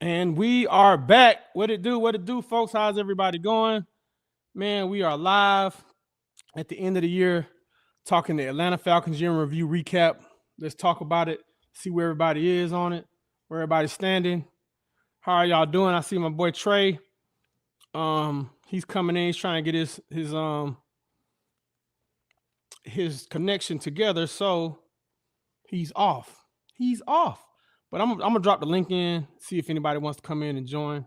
And we are back. What it do? What it do, folks? How's everybody going? Man, we are live at the end of the year talking the Atlanta Falcons year in review recap. Let's talk about it, see where everybody is on it, where everybody's standing. How are y'all doing? I see my boy Trey. He's coming in, he's trying to get his connection together, so he's off. He's off. But I'm gonna drop the link in, see if anybody wants to come in and join.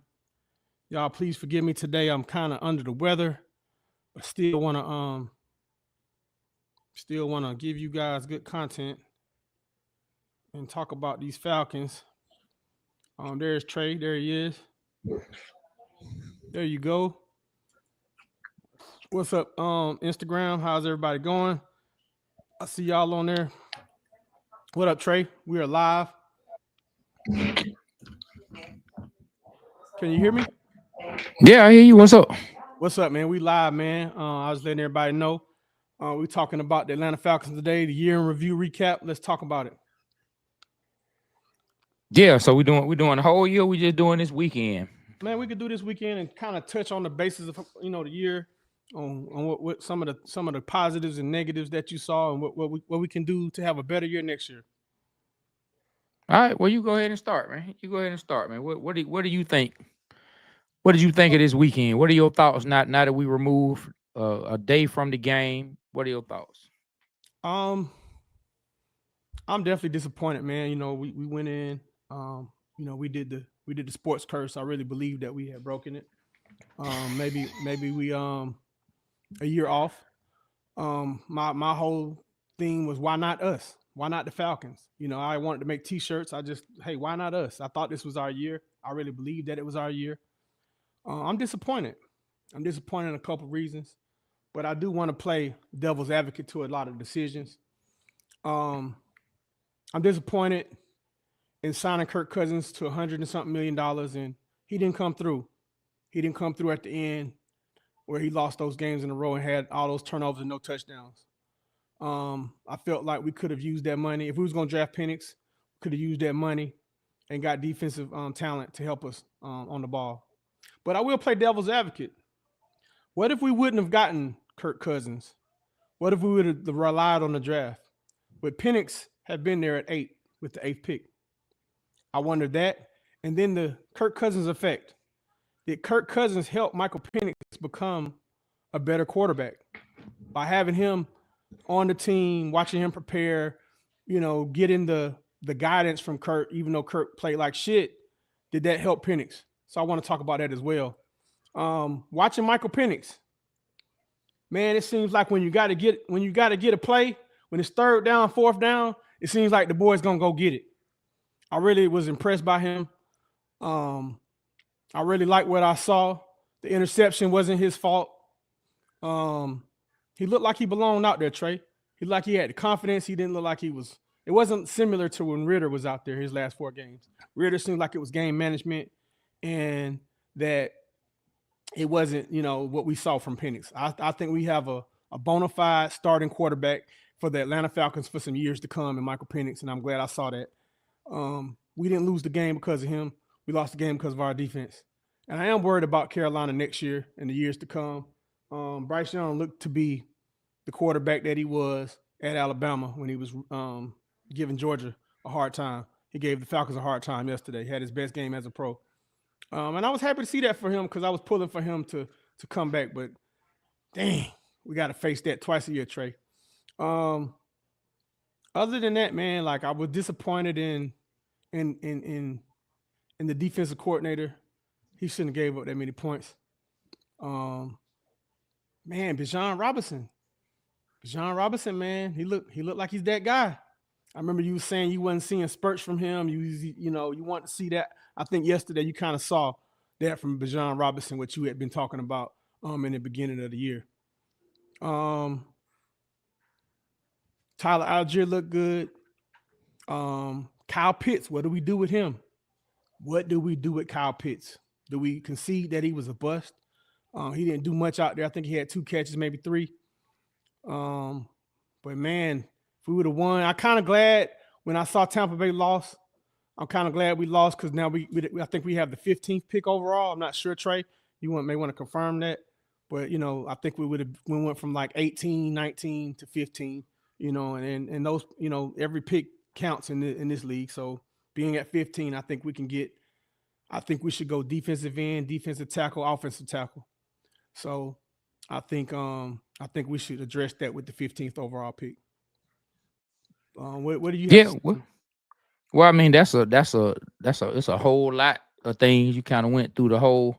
Y'all, please forgive me today. I'm kind of under the weather, but still wanna give you guys good content and talk about these Falcons. There's Trey. There he is. There you go. What's up, Instagram? How's everybody going? I see y'all on there. What up, Trey? We are live. Can you hear me? Yeah, I hear you. What's up? What's up, man? We live, man. I was letting everybody know. We're talking about the Atlanta Falcons today, the year in review recap. Let's talk about it. Yeah, so we're doing the whole year. We just doing this weekend. Man, we could do this weekend and kind of touch on the basis of the year, on what some of the positives and negatives that you saw, and what we can do to have a better year next year. All right, well, you go ahead and start, man. You go ahead and start, man. What do you think? What did you think of this weekend? What are your thoughts? Now that we remove a day from the game, what are your thoughts? I'm definitely disappointed, man. We went in. We did the sports curse. I really believe that we had broken it. Maybe we a year off. My whole thing was, why not us? Why not the Falcons? I wanted to make T-shirts. Hey, why not us? I thought this was our year. I really believed that it was our year. I'm disappointed. I'm disappointed in a couple reasons, but I do want to play devil's advocate to a lot of decisions. I'm disappointed in signing Kirk Cousins to $100 and something million, and he didn't come through. He didn't come through at the end where he lost those games in a row and had all those turnovers and no touchdowns. I felt like we could have used that money. If we was going to draft Penix, could have used that money and got defensive talent to help us on the ball. But I will play devil's advocate. What if we wouldn't have gotten Kirk Cousins? What if we would have relied on the draft? But Penix had been there at 8 with the 8th pick. I wondered that. And then the Kirk Cousins effect. Did Kirk Cousins help Michael Penix become a better quarterback? By having him on the team, watching him prepare, getting the guidance from Kirk, even though Kirk played like shit, did that help Penix? So I want to talk about that as well. Watching Michael Penix, man, it seems like when you got to get a play, when it's 3rd down, 4th down, it seems like the boy's gonna go get it. I really was impressed by him. I really like what I saw. The interception wasn't his fault. He looked like he belonged out there, Trey. He looked like he had the confidence. He didn't look like he was. It wasn't similar to when Ritter was out there his last 4 games. Ritter seemed like it was game management, and that it wasn't, what we saw from Penix. I think we have a bona fide starting quarterback for the Atlanta Falcons for some years to come in Michael Penix, and I'm glad I saw that. We didn't lose the game because of him. We lost the game because of our defense. And I am worried about Carolina next year and the years to come. Bryce Young looked to be the quarterback that he was at Alabama when he was giving Georgia a hard time. He gave the Falcons a hard time yesterday. He had his best game as a pro. And I was happy to see that for him because I was pulling for him to come back. But dang, we got to face that twice a year, Trey. Other than that, man, like, I was disappointed in the defensive coordinator. He shouldn't have gave up that many points. Man, Bijan Robinson, man, he looked like he's that guy. I remember you were saying you wasn't seeing spurts from him. You want to see that. I think yesterday you kind of saw that from Bijan Robinson, what you had been talking about in the beginning of the year. Tyler Algier looked good. Kyle Pitts, what do we do with him? What do we do with Kyle Pitts? Do we concede that he was a bust? He didn't do much out there. I think he had 2 catches, maybe 3. But man, if we would have won, I'm kind of glad when I saw Tampa Bay lost. I'm kind of glad we lost because now I think we have the 15th pick overall. I'm not sure, Trey. May want to confirm that, but I think we went from like 18, 19 to 15. And those every pick counts in this league. So being at 15, I think we can get. I think we should go defensive end, defensive tackle, offensive tackle. So I think we should address that with the 15th overall pick. What do you have? Yeah. Well, I mean, that's it's a whole lot of things. You kind of went through the whole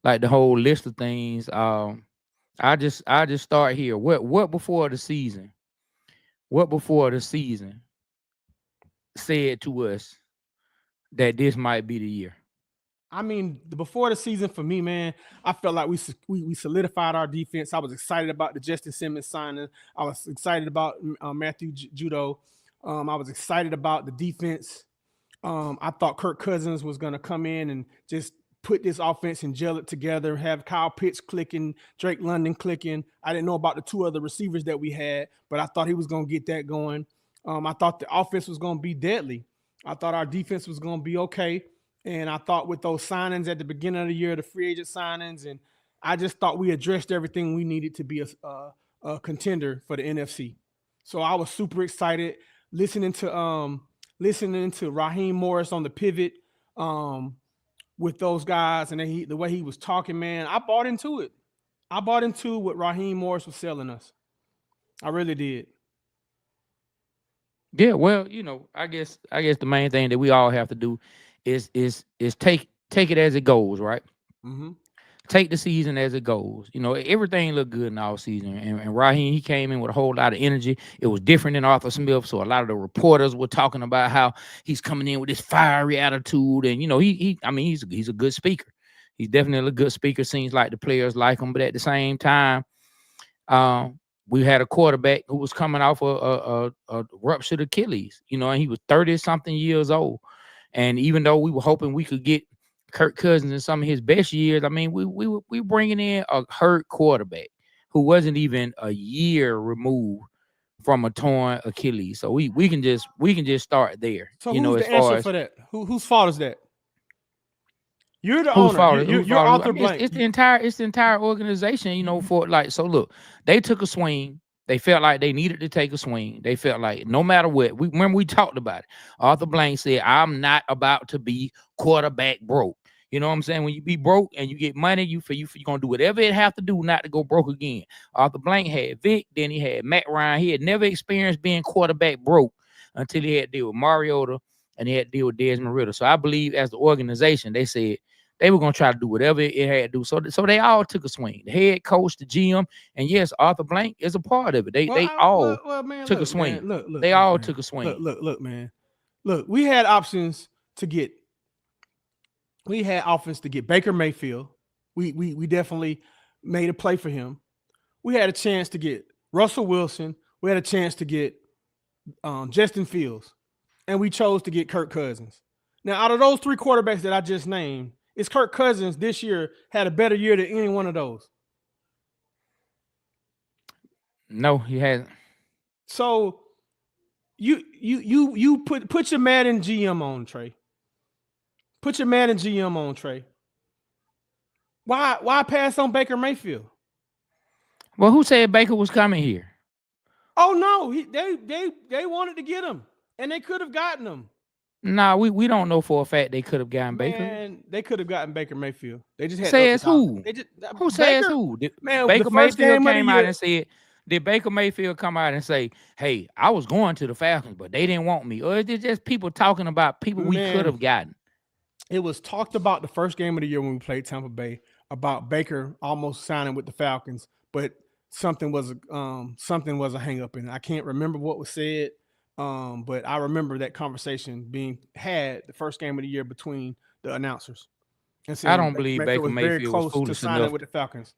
list of things. I just start here. What before the season? What before the season said to us that this might be the year? I mean, before the season for me, man, I felt like we solidified our defense. I was excited about the Justin Simmons signing. I was excited about Matthew Judo. I was excited about the defense. I thought Kirk Cousins was going to come in and just put this offense and gel it together, have Kyle Pitts clicking, Drake London clicking. I didn't know about the two other receivers that we had, but I thought he was going to get that going. I thought the offense was going to be deadly. I thought our defense was going to be okay. And I thought with those signings at the beginning of the year, the free agent signings, and I just thought we addressed everything we needed to be a contender for the NFC. So I was super excited listening to Raheem Morris on the pivot with those guys, and the way he was talking, man, I bought into it. I bought into what Raheem Morris was selling us. I really did. Yeah, well, I guess the main thing that we all have to do is take it as it goes, right? Mm-hmm. Take the season as it goes. Everything looked good in all season. And Raheem, he came in with a whole lot of energy. It was different than Arthur Smith. So a lot of the reporters were talking about how he's coming in with this fiery attitude. And, he's a good speaker. He's definitely a good speaker. Seems like the players like him. But at the same time, we had a quarterback who was coming off a ruptured Achilles, and he was 30-something years old. And even though we were hoping we could get Kirk Cousins in some of his best years, I mean, we bringing in a hurt quarterback who wasn't even a year removed from a torn Achilles. So we can just start there. So who's the answer for that? Whose fault is that? You're the owner. You're Arthur Blank. It's the entire organization. For so look, they took a swing. They felt like they needed to take a swing. They felt like no matter what, we talked about it. Arthur Blank said, "I'm not about to be quarterback broke." You know what I'm saying? When you be broke and you get money, you're gonna do whatever it have to do not to go broke again. Arthur Blank had Vic, then he had Matt Ryan. He had never experienced being quarterback broke until he had to deal with Mariota and he had to deal with Desmond Ritter. So I believe as the organization, they said they were going to try to do whatever it had to do. So they all took a swing. The head coach, the GM, and yes, Arthur Blank is a part of it. They all took a swing. They all took a swing. Look, man. Look, we had options to get. We had offense to get Baker Mayfield. We definitely made a play for him. We had a chance to get Russell Wilson. We had a chance to get Justin Fields. And we chose to get Kirk Cousins. Now, out of those three quarterbacks that I just named, is Kirk Cousins this year had a better year than any one of those? No, he hasn't. So you put your Madden GM on, Trey. Put your Madden GM on, Trey. Why pass on Baker Mayfield? Well, who said Baker was coming here? Oh no, they wanted to get him, and they could have gotten him. Nah, we don't know for a fact they could have gotten Baker. Man, they could have gotten Baker Mayfield. They just had says who? Who says who? Baker Mayfield came out and said, did Baker Mayfield come out and say, "Hey, I was going to the Falcons, but they didn't want me"? Or is it just people talking about people we could have gotten? It was talked about the first game of the year when we played Tampa Bay about Baker almost signing with the Falcons, but something was a hang up, and I can't remember what was said. But I remember that conversation being had the first game of the year between the announcers. And I don't believe Baker Mayfield was foolish enough with the Falcons.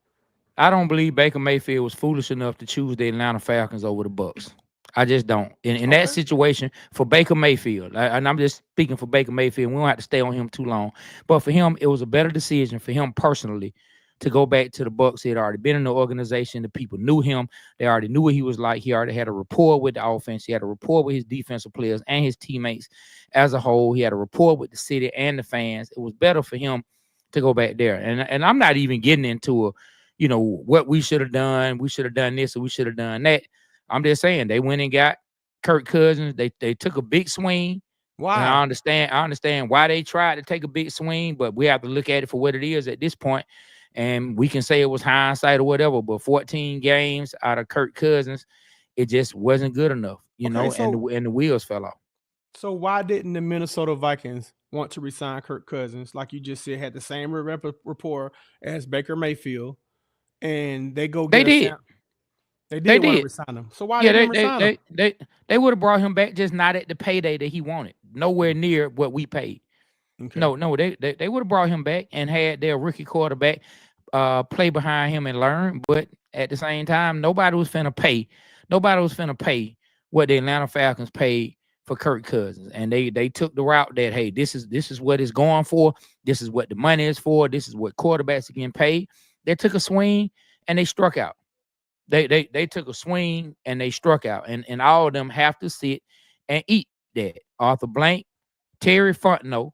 I don't believe Baker Mayfield was foolish enough to choose the Atlanta Falcons over the Bucs. I just don't. In that situation, for Baker Mayfield, and I'm just speaking for Baker Mayfield, we don't have to stay on him too long. But for him, it was a better decision for him personally to go back to the Bucks. He had already been in the organization. The people knew him. They already knew what he was like. He already had a rapport with the offense. He had a rapport with his defensive players and his teammates as a whole. He had a rapport with the city and the fans. It was better for him to go back there. And I'm not even getting into what we should have done. We should have done this or we should have done that. I'm just saying they went and got Kirk Cousins. They took a big swing. Why? And I understand why they tried to take a big swing, but we have to look at it for what it is at this point. And we can say it was hindsight or whatever, but 14 games out of Kirk Cousins, it just wasn't good enough, and the wheels fell off. So why didn't the Minnesota Vikings want to resign Kirk Cousins? Like you just said, had the same rapport as Baker Mayfield, and they go get They did want to resign him. So why didn't they resign him? They would have brought him back, just not at the payday that he wanted. Nowhere near what we paid. Okay. No, they would have brought him back and had their rookie quarterback play behind him and learn. But at the same time, nobody was finna pay what the Atlanta Falcons paid for Kirk Cousins. And they took the route that, hey, this is what it's going for. This is what the money is for. This is what quarterbacks are getting paid. They took a swing and they struck out. They took a swing and they struck out. And all of them have to sit and eat that. Arthur Blank, Terry Fontenot,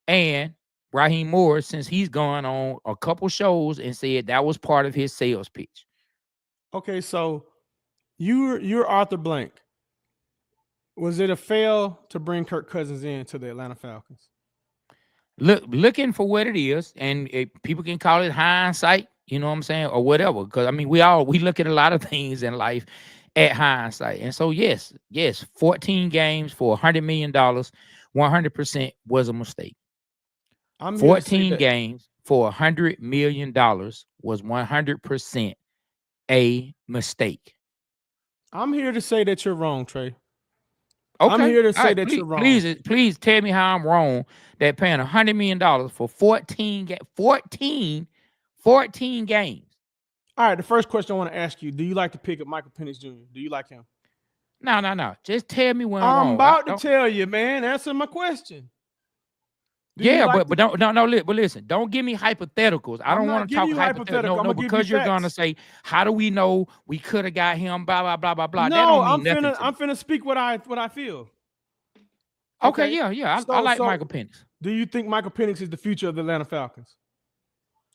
and Raheem Morris, since he's gone on a couple shows and said that was part of his sales pitch. Okay, so you're Arthur Blank. Was it a fail to bring Kirk Cousins in to the Atlanta Falcons? Looking for what it is, and people can call it hindsight, you know what I'm saying, or whatever. Because I mean, we look at a lot of things in life at hindsight, and so yes, 14 games for $100 million, 100% was a mistake. 14 games for $100 million was 100% a mistake. I'm here to say that you're wrong, Trey. Okay. I'm here to say that you're wrong. Please tell me how I'm wrong that paying $100 million for 14 games. All right, the first question I want to ask you, do you like the pick of Michael Penix Jr.? Do you like him? No. Just tell me when I'm wrong. I'm about to tell you, man. Answer my question. But listen, don't give me hypotheticals. I don't want to talk hypotheticals. No, because you're gonna say, how do we know we could have got him? Blah blah blah blah blah. No, I'm finna speak what I feel. Okay, yeah. I like Michael Penix. Do you think Michael Penix is the future of the Atlanta Falcons?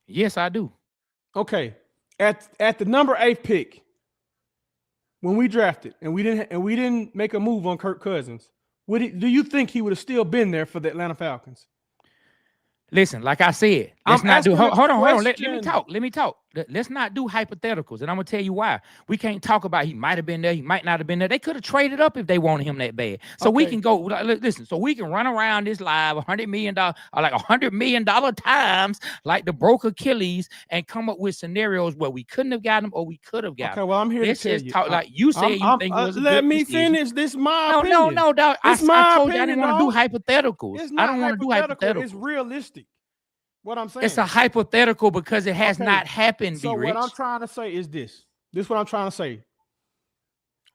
Yes, I do. Okay, at the number 8 pick, when we drafted and we didn't make a move on Kirk Cousins, do you think he would have still been there for the Atlanta Falcons? Listen, like I said, let's not do. Hold on. Let me talk. Let's not do hypotheticals, and I'm gonna tell you why. We can't talk about he might have been there, he might not have been there. They could have traded up if they wanted him that bad. So we can go. Listen, so we can run around this live $100 million, or like $100 million times, like the broke Achilles, and come up with scenarios where we couldn't have got him or we could have got him. Okay, well I'm here to tell you. Talk like you said. You think it was a let me decision. finish. This is my opinion. No, dog. I told you I didn't want to do hypotheticals. I don't want to do hypotheticals. It's realistic. What I'm saying. It's a hypothetical because it has not happened. So what I'm trying to say is this. This is what I'm trying to say.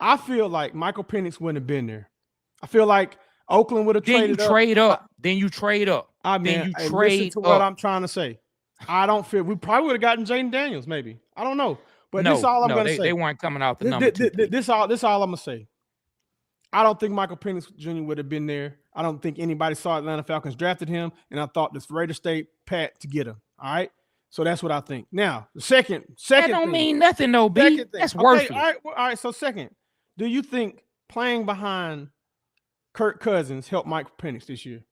I feel like Michael Penix wouldn't have been there. I feel like Oakland would have traded up. Then you trade up. Listen to what I'm trying to say. I don't feel we probably would have gotten Jaden Daniels, maybe. I don't know. But this is all I'm gonna say. They weren't coming out the number two. This all I'm gonna say. I don't think Michael Penix Jr. would have been there. I don't think anybody saw Atlanta Falcons drafted him, and I thought this Raiders stayed pat to get him. All right, so that's what I think. Now, the second that don't mean nothing, though, B. That's worthless. All right. So second, do you think playing behind Kirk Cousins helped Michael Penix this year?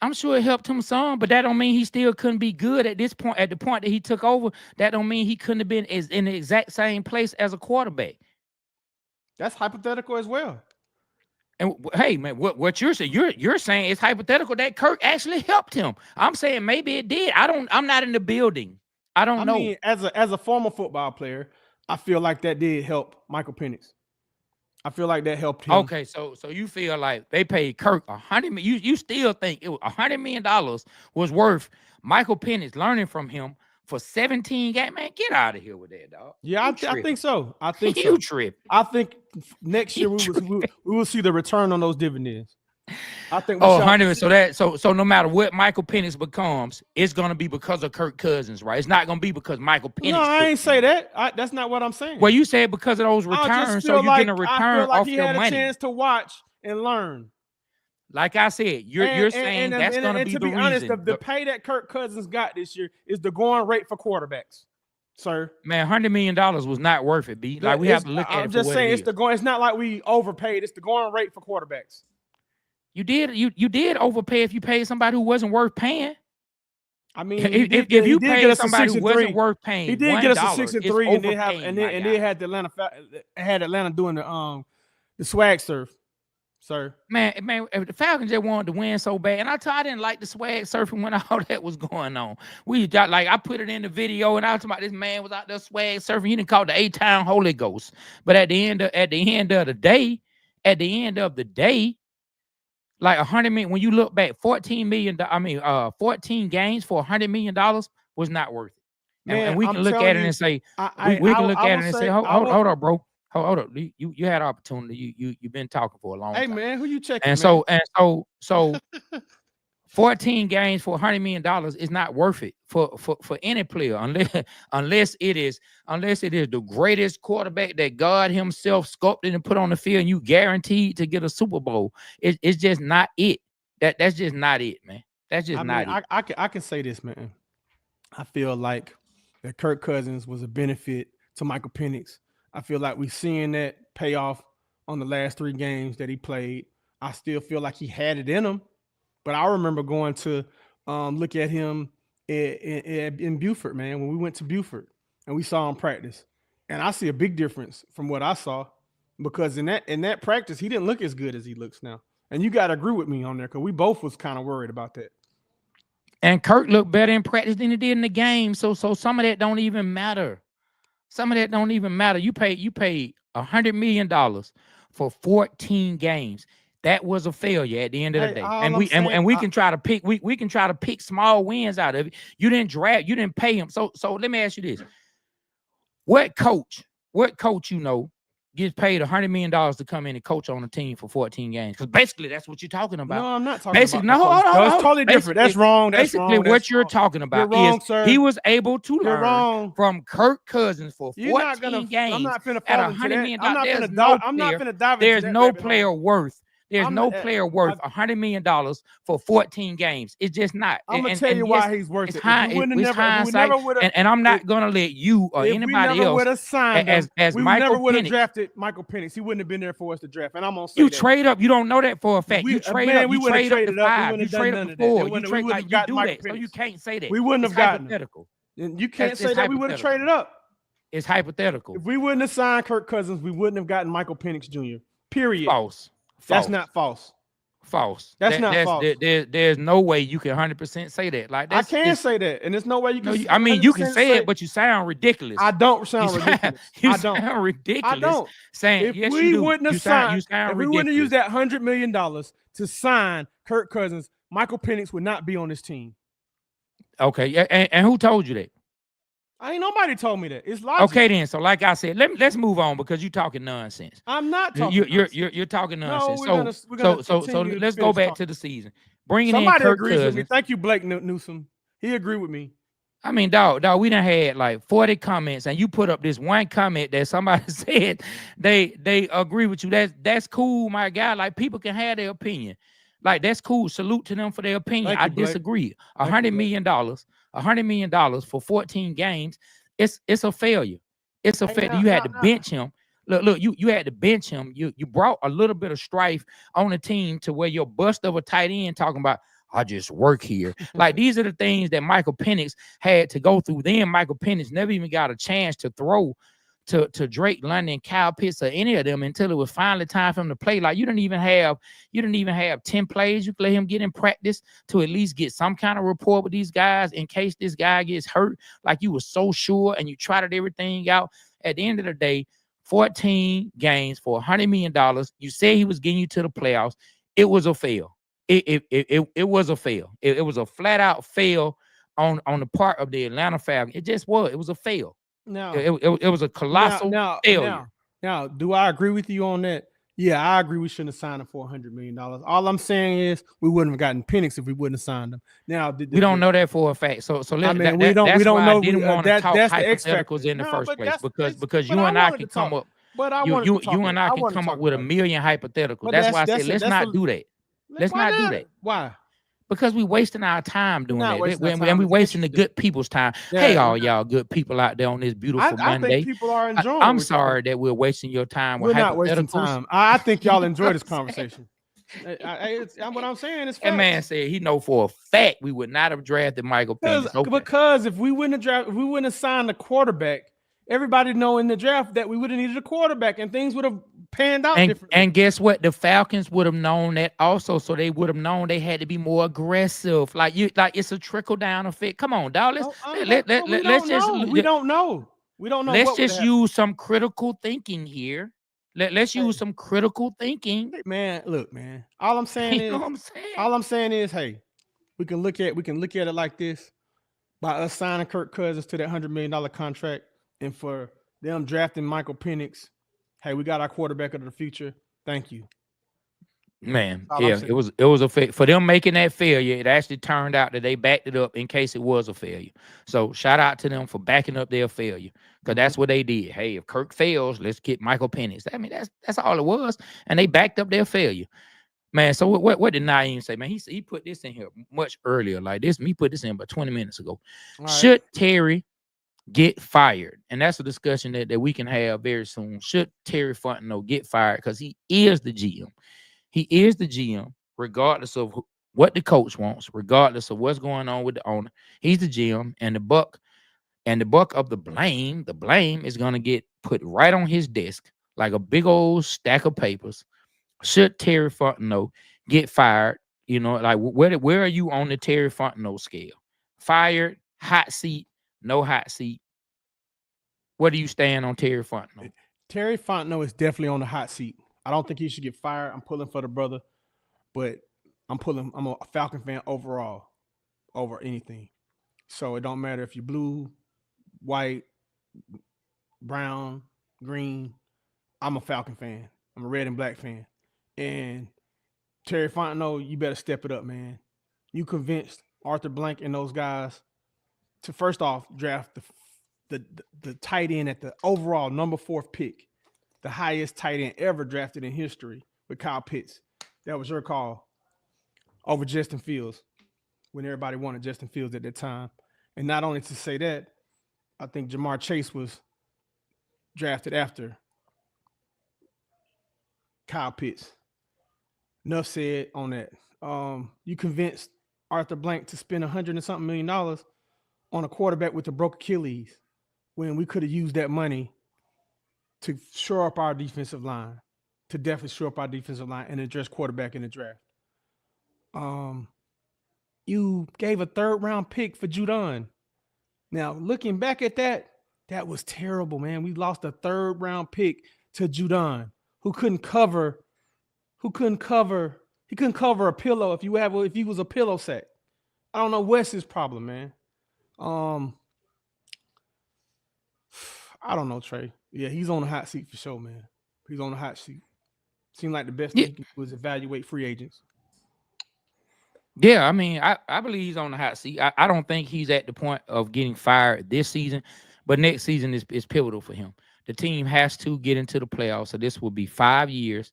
I'm sure it helped him some, but that don't mean he still couldn't be good at this point. At the point that he took over, that don't mean he couldn't have been in the exact same place as a quarterback. That's hypothetical as well. And hey, man, what you're saying? You're saying it's hypothetical that Kirk actually helped him. I'm saying maybe it did. I'm not in the building. I don't know. Mean, as a former football player, I feel like that did help Michael Penix. I feel like that helped him. Okay, so you feel like they paid Kirk $100 million. You still think it was $100 million was worth Michael Penix learning from him for 17 games? Man, get out of here with that, dog. Yeah, I think so. I think you tripping. I think next year we will see the return on those dividends. I think we Oh, shall 100. see. So no matter what Michael Penix becomes, it's gonna be because of Kirk Cousins, right? It's not gonna be because Michael No, Penix I put ain't him say there. that. That's not what I'm Well, saying. you said because of those I just returns, so feel you're getting like a return off he your had a money. chance to watch and learn. Like I said, you're saying that's gonna And be to the be honest, reason. the pay that Kirk Cousins got this year is the going rate for quarterbacks, sir. Man, $100 million was not worth it, B. Like we have to look at I'm it for just what it saying is. it's not like we overpaid. It's the going rate for quarterbacks. You did overpay if you paid somebody who wasn't worth paying. I mean, If he you did get paid us a somebody who wasn't 6-3. worth He paying did get us a $1, it's 6-3, and then overpaying, my guy. had Atlanta doing the swag surf, sir. Man, if the Falcons just wanted to win so bad, and I didn't like the swag surfing when all that was going on. We got like I put it in the video, and I was talking about this man was out there swag surfing. He didn't call it the A-Town Holy Ghost, but at the end of the day, like 100 million. When you look back, 14 million. 14 games for $100 million was not worth it. Man, and we I'm can look at telling it you, and say I we can look I at will it and say, say, hold up, bro. Hold up. You had opportunity. You've been talking for a long hey time. man, who you checking? And man? so 14 games for $100 million is not worth it for any player unless it is the greatest quarterback that God himself sculpted and put on the field, and you guaranteed to get a Super Bowl. It's just not it. That's just not it, man. That's just not it. I can say this, man. I feel like that Kirk Cousins was a benefit to Michael Penix. I feel like we're seeing that pay off on the last 3 games that he played. I still feel like he had it in him, but I remember going to look at him in Beaufort, man, when we went to Beaufort and we saw him practice. And I see a big difference from what I saw, because in that practice, he didn't look as good as he looks now. And you got to agree with me on there, because we both was kind of worried about that. And Kirk looked better in practice than he did in the game. So some of that don't even matter. Some of that don't even matter. You paid $100 million for 14 games. That was a failure at the end of the day. And we can try to pick we can try to pick small wins out of it. You didn't pay him. So let me ask you this. What coach gets paid $100 million to come in and coach on a team for 14 games? Because basically that's what you're talking about. No, I'm not talking basically, about. No, it's totally different. That's wrong. Basically, what you're talking about is he was able to learn from Kirk Cousins for 14 games. I'm not finna at fall $100 million. I'm not finna dive into that. There's no player worth. There's no player worth $100 million for 14 games. It's just not. I'm gonna tell you why he's worth it. And I'm not gonna let you or anybody else as we Michael never would have Penix. drafted Michael Penix. He wouldn't have been there for us to draft. And I'm gonna say you trade up. You don't know that for a fact. You trade up. You trade up to 5. You trade up to 4. You trade like you do that. So you can't say that. We wouldn't have gotten hypothetical. You can't say that we would have traded up. It's hypothetical. If we wouldn't have signed Kirk Cousins, we wouldn't have gotten Michael Penix Jr. Period. False. That's not false. False. That's not false. There's no way you can 100% say that. Like I can't say that, and there's no way you can. No, I mean, you can say it, but you sound ridiculous. I don't sound ridiculous. You sound ridiculous. I don't. Saying if yes, we you do. wouldn't have signed, if we wouldn't have used that $100 million to sign Kirk Cousins, Michael Penix would not be on this team. Okay, and who told you that? Ain't nobody told me that. It's logical. Okay, then. So, like I said, let's move on, because you're talking nonsense. I'm not talking. You're talking nonsense. No, so let's go back to the season. Bringing in Kirk agrees Cousins. With me. Thank you, Blake Newsom. He agreed with me. I mean, dog, we done had like 40 comments, and you put up this one comment that somebody said they agree with you. That's cool, my guy. Like, people can have their opinion. Like, that's cool. Salute to them for their opinion. I disagree. $100 million for 14 games. It's a failure. It's a failure. You had to bench him. Look, you had to bench him. You brought a little bit of strife on the team to where your bust of a tight end talking about, I just work here. Like, these are the things that Michael Penix had to go through. Then Michael Penix never even got a chance to throw to Drake London, Kyle Pitts, or any of them until it was finally time for him to play. Like, you didn't even have 10 plays. You could let him get in practice to at least get some kind of rapport with these guys in case this guy gets hurt. Like, you were so sure, and you trotted everything out. At the end of the day, 14 games for $100 million. You said he was getting you to the playoffs. It was a fail. It was a fail. It was a flat out fail on the part of the Atlanta Falcons. It just was. It was a fail. Now it was a colossal failure. Now, do I agree with you on that? Yeah, I agree. We shouldn't have signed him for $100 million. All I'm saying is we wouldn't have gotten Penix if we wouldn't have signed him. Now, We don't know that for a fact. So I let mean, we that's don't why I know. didn't want to talk That's the X factor. hypotheticals in the No, first but place because but you I and I wanted to can talk. come up. But I wanted to talk. You and I I can wanted to come up talk with a about it. million hypotheticals. But That's why I said let's not do that. Let's why not do not? that. Why? Because we wasting our time doing We're not that. wasting our And time. we It's wasting the interesting. good people's time. Yeah, Hey, all y'all good people out there on this beautiful I think Monday. people are enjoying. I'm sorry that we're wasting your time with We're not wasting hypotheticals. time. I think y'all enjoy this conversation. What I'm saying is facts. That man said he know for a fact we would not have drafted Michael Penix. Okay. Because if we wouldn't have signed a quarterback, everybody know in the draft that we would have needed a quarterback and things would have panned out differently. And guess what? The Falcons would have known that also, so they would have known they had to be more aggressive. Like it's a trickle down effect. Come on, dog. Let's just we don't know. We don't know. Let's just use some critical thinking here. Let's use some critical thinking. Man, look, man. All I'm saying is, all I'm saying is, hey, we can look at it like this. By us signing Kirk Cousins to that $100 million contract, and for them drafting Michael Penix, hey, we got our quarterback of the future. Thank you. Man, yeah, it was a for them making that failure. It actually turned out that they backed it up in case it was a failure. So shout out to them for backing up their failure, because that's what they did. Hey, if Kirk fails, let's get Michael Penix. I mean, that's all it was, and they backed up their failure. Man, so what did Naeem say? Man, he put this in here much earlier. Like this, me put this in about 20 minutes ago. Right. Should Terry get fired? And that's a discussion that we can have very soon. Should Terry Fontenot get fired? Because he is the GM. He is the GM, regardless of what the coach wants, regardless of what's going on with the owner. He's the GM, and the buck of the blame is gonna get put right on his desk like a big old stack of papers. Should Terry Fontenot get fired? You know, like where are you on the Terry Fontenot scale? Fired, hot seat, no hot seat. Where do you stand on Terry Fontenot? Terry Fontenot is definitely on the hot seat. I don't think he should get fired. I'm pulling for the brother, but I'm a Falcon fan overall over anything. So it don't matter if you're blue, white, brown, green. I'm a Falcon fan. I'm a red and black fan. And Terry Fontenot, you better step it up, man. You convinced Arthur Blank and those guys to first off draft the tight end at the overall number 4th pick, the highest tight end ever drafted in history with Kyle Pitts. That was your call over Justin Fields when everybody wanted Justin Fields at that time. And not only to say that, I think Jamar Chase was drafted after Kyle Pitts. Enough said on that. You convinced Arthur Blank to spend $100 and something million on a quarterback with a broke Achilles when we could have used that money to shore up our defensive line, to definitely shore up our defensive line and address quarterback in the draft. You gave a 3rd round pick for Judon. Now, looking back at that, that was terrible, man. We lost a 3rd round pick to Judon, who couldn't cover a pillow if he was a pillow sack. I don't know what's his problem, man. I don't know, Trey. Yeah, he's on the hot seat for sure, man. He's on the hot seat. Seemed like the best thing he could do was evaluate free agents. Yeah, I mean, I believe he's on the hot seat. I don't think he's at the point of getting fired this season, but next season is pivotal for him. The team has to get into the playoffs, so this will be 5 years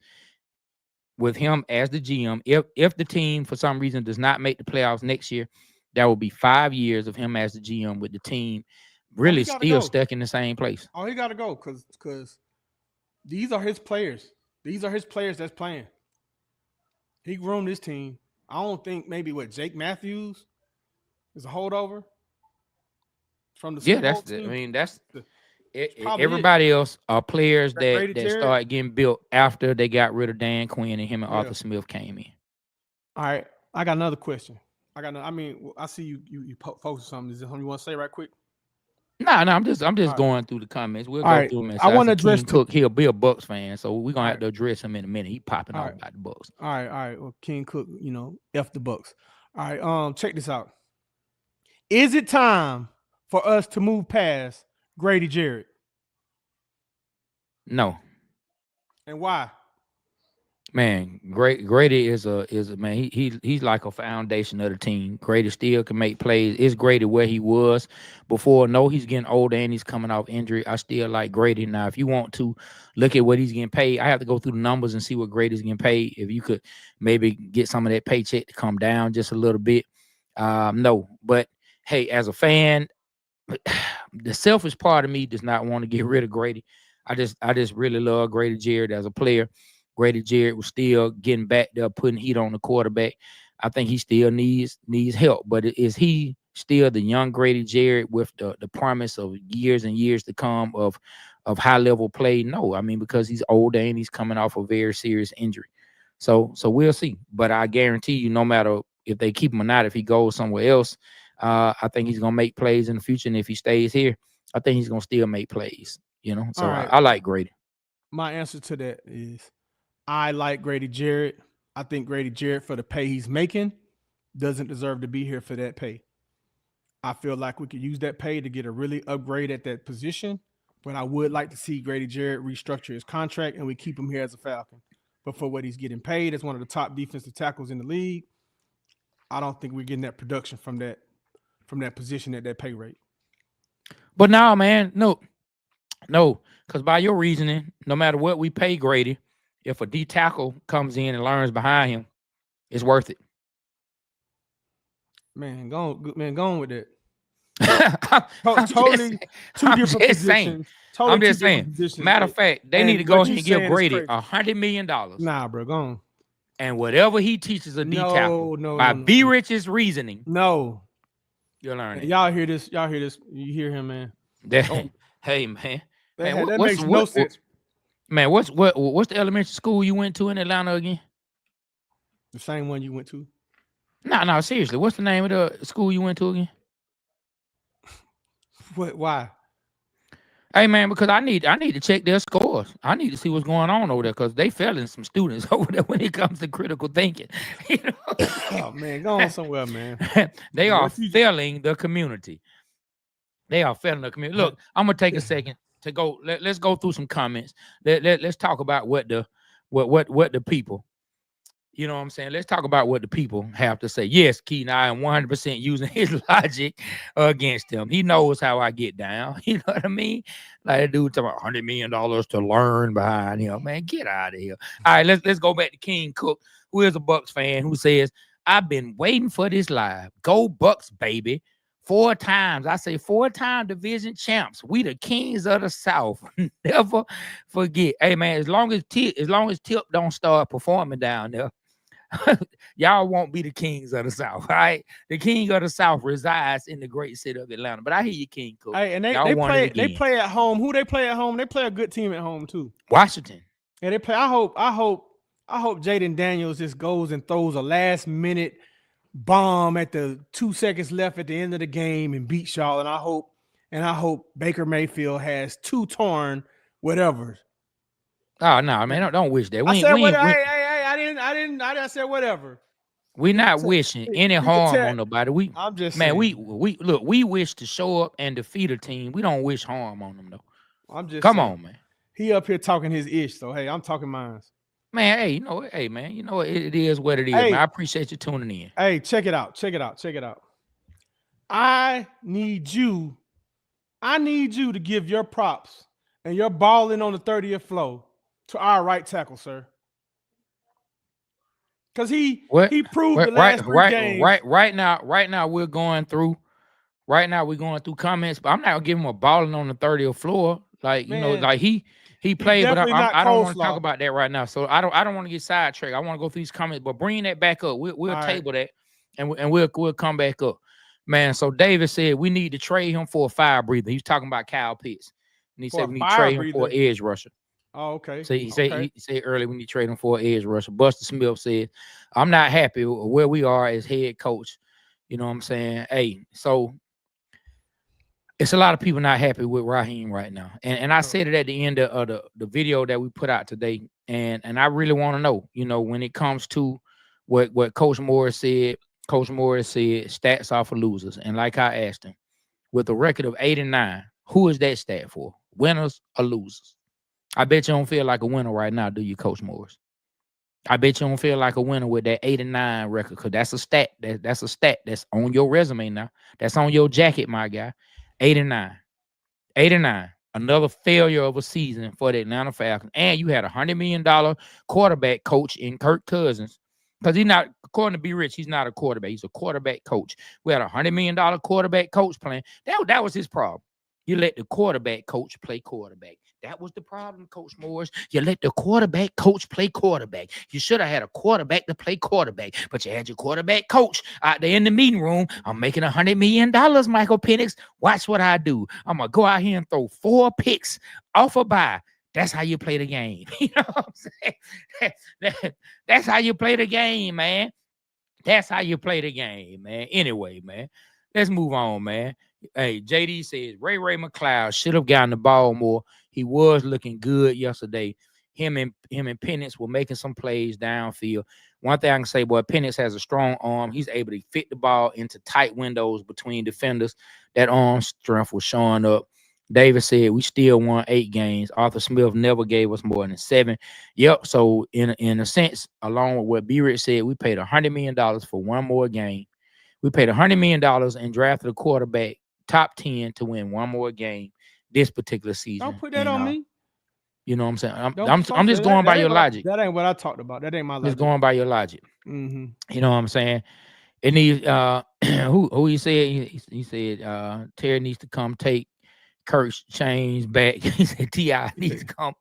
with him as the GM. If the team for some reason does not make the playoffs next year, that will be 5 years of him as the GM with the team really still stuck in the same place. Oh, he got to go because these are his players. These are his players that's playing. He groomed this team. I don't think maybe Jake Matthews is a holdover from the Super Bowl team. I mean, that's everybody else are players that start getting built after they got rid of Dan Quinn and him and Arthur Smith came in. All right, I got another question. I see you posted something. Is there something you want to say right quick? No, I'm just going through the comments. We'll go through them. I want to address Cook. He'll be a Bucks fan, so we're gonna have to address him in a minute. He popping off about the Bucks. All right. Well, King Cook, F the Bucks. All right, check this out. Is it time for us to move past Grady Jarrett? No. And why? Man, Grady is a man. He's like a foundation of the team. Grady still can make plays. Is Grady where he was before? No, he's getting older and he's coming off injury. I still like Grady. Now, if you want to look at what he's getting paid, I have to go through the numbers and see what Grady's getting paid. If you could maybe get some of that paycheck to come down just a little bit. No, but hey, as a fan, the selfish part of me does not want to get rid of Grady. I just really love Grady Jarrett as a player. Grady Jarrett was still getting back there, putting heat on the quarterback. I think he still needs help, but is he still the young Grady Jarrett with the promise of years and years to come of high level play? No, I mean because he's older and he's coming off a very serious injury. So we'll see. But I guarantee you, no matter if they keep him or not, if he goes somewhere else, I think he's gonna make plays in the future. And if he stays here, I think he's gonna still make plays. So All I, right. I like Grady. My answer to that is I like Grady Jarrett. I think Grady Jarrett, for the pay he's making, doesn't deserve to be here for that pay. I feel like we could use that pay to get a really upgrade at that position, but I would like to see Grady Jarrett restructure his contract and we keep him here as a Falcon. But for what he's getting paid as one of the top defensive tackles in the league, I don't think we're getting that production from that position at that pay rate. But now, man, no, because by your reasoning, no matter what we pay Grady, if a D tackle comes in and learns behind him, it's worth it. Man, go on with that. I'm Totally two different positions. Totally I'm just two different saying. positions. Matter of fact, they And need to go what ahead you and give saying is Grady crazy. $100 million. Nah, bro, go on. And whatever he teaches a D tackle, by no. B Rich's reasoning, No. you'll learn it. Y'all hear this? You hear him, man? Hey, man. That makes no sense. Man, what's the elementary school you went to in Atlanta again? The same one you went to? No, seriously. What's the name of the school you went to again? What? Why? Hey man, because I need to check their scores. I need to see what's going on over there because they failing some students over there when it comes to critical thinking. Oh man, go on somewhere, man. They are failing the community. They are failing the community. Look, I'm gonna take a second to go. Let's go through some comments. Let's talk about what the people. You know what I'm saying? Let's talk about what the people have to say. Yes, Keaton, I am 100% using his logic against him. He knows how I get down. You know what I mean? Like a dude talking about $100 million to learn behind him. Man, get out of here. All right, let's go back to King Cook, who is a Bucks fan, who says, I've been waiting for this live. Go Bucks, baby. 4 times. I say 4-time division champs. We the kings of the South. Never forget. Hey, man, as long as Tip don't start performing down there, y'all won't be the kings of the South, all right? The king of the South resides in the great city of Atlanta. But I hear you, King Cook. Hey, and they play at home. Who they play at home? They play a good team at home too. Washington. Yeah, they play. I hope Jaden Daniels just goes and throws a last minute bomb at the 2 seconds left at the end of the game and beats y'all. And I hope Baker Mayfield has 2 torn whatever. Oh no, man! Don't wish that. I said whatever. We're not wishing any harm on nobody. I'm just man. saying. We wish to show up and defeat a team. We don't wish harm on them though. I'm just come saying. on, man. He up here talking his ish, so hey, I'm talking mine. Man, hey, man, it is what it is. Hey, man. I appreciate you tuning in. Hey, check it out. I need you to give your props and your balling on the 30th floor to our right tackle, sir. Because he proved the last 3 games. Right now we're going through comments, but I'm not gonna give him a balling on the 30th floor. Like, like he played, but I don't want to talk about that right now. So I don't want to get sidetracked. I want to go through these comments, but bring that back up. We'll table that and we'll come back up. Man, so David said we need to trade him for a fire breather. He's talking about Kyle Pitts. And he said we need to trade him for an edge rusher. Oh, okay. So he said earlier we need to trade him for an edge rusher. Buster Smith said, I'm not happy with where we are as head coach. You know what I'm saying? Hey, so it's a lot of people not happy with Raheem right now. And I said it at the end of the video that we put out today. And I really want to know, when it comes to what Coach Morris said, stats are for losers. And like I asked him, with a record of 8-9, who is that stat for? Winners or losers? I bet you don't feel like a winner right now, do you, Coach Morris? I bet you don't feel like a winner with that 8-9 record, because that's a stat. That's a stat that's on your resume now. That's on your jacket, my guy. 8-9. 8-9. Another failure of a season for the Atlanta Falcons. And you had $100 million quarterback coach in Kirk Cousins. Because he's not, according to B Rich, he's not a quarterback. He's a quarterback coach. We had $100 million quarterback coach playing. That was his problem. You let the quarterback coach play quarterback. That was the problem, Coach Morris. You let the quarterback coach play quarterback. You should have had a quarterback to play quarterback, but you had your quarterback coach out there in the meeting room. I'm making $100 million, Michael Penix. Watch what I do. I'm going to go out here and throw 4 picks off a bye. That's how you play the game. You know what I'm saying? That's how you play the game, man. That's how you play the game, man. Anyway, man, let's move on, man. Hey, JD says Ray McLeod should have gotten the ball more. He was looking good yesterday. Him and Penix were making some plays downfield. One thing I can say, boy, Penix has a strong arm. He's able to fit the ball into tight windows between defenders. That arm strength was showing up. David said we still won 8 games. Arthur Smith never gave us more than 7. Yep. So in a sense, along with what B Rich said, we paid $100 million for one more game. We paid $100 million and drafted a quarterback top 10 to win one more game this particular season. Don't put that on me. You know what I'm saying? I'm just going by your logic. That ain't what I talked about. That ain't my logic. Just going by your logic. Mm-hmm. You know what I'm saying? It needs who he said he said Terry needs to come take Kirk's chains back. He said T.I. needs to come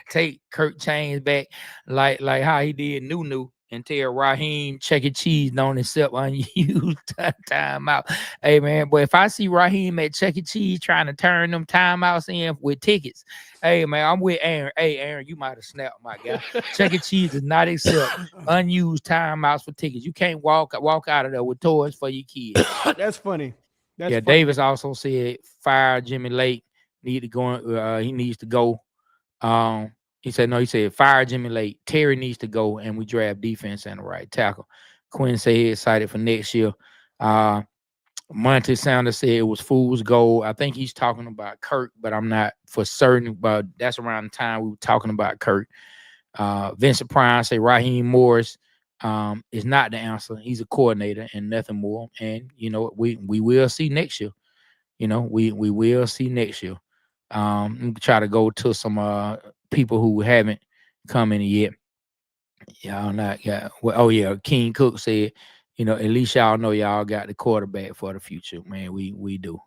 take Kirk chains back like how he did Nunu and tell Raheem Chuck E. Cheese don't accept unused timeout. Hey, man, but if I see Raheem at Chuck E. Cheese trying to turn them timeouts in with tickets, hey, man, I'm with Aaron. Hey, Aaron, you might have snapped, my guy. Chuck E. Cheese does not accept unused timeouts for tickets. You can't walk out of there with toys for your kids. That's funny. That's funny. Davis also said fire Jimmy Lake. He needs to go. He said fire Jimmy Lake. Terry needs to go, and we draft defense and the right tackle. Quinn said he's excited for next year. Monty Sanders said it was fool's gold. I think he's talking about Kirk, but I'm not for certain. But that's around the time we were talking about Kirk. Vincent Prime said Raheem Morris is not the answer. He's a coordinator and nothing more. And you know we will see next year. You know we will see next year. Try to go to some people who haven't come in yet. Y'all not got. Well, oh yeah, King Cook said, you know, at least y'all know y'all got the quarterback for the future, man. We do.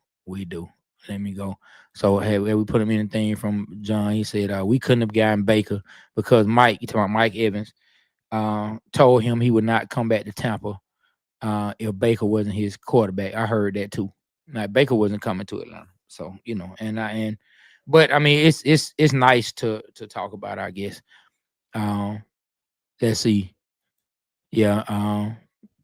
Let me go. So have we put him in a thing from John? He said we couldn't have gotten Baker because Mike, you talking about Mike Evans, told him he would not come back to Tampa if Baker wasn't his quarterback. I heard that too. Now Baker wasn't coming to Atlanta, so you know, but I mean, it's nice to talk about, I guess. Let's see. Yeah.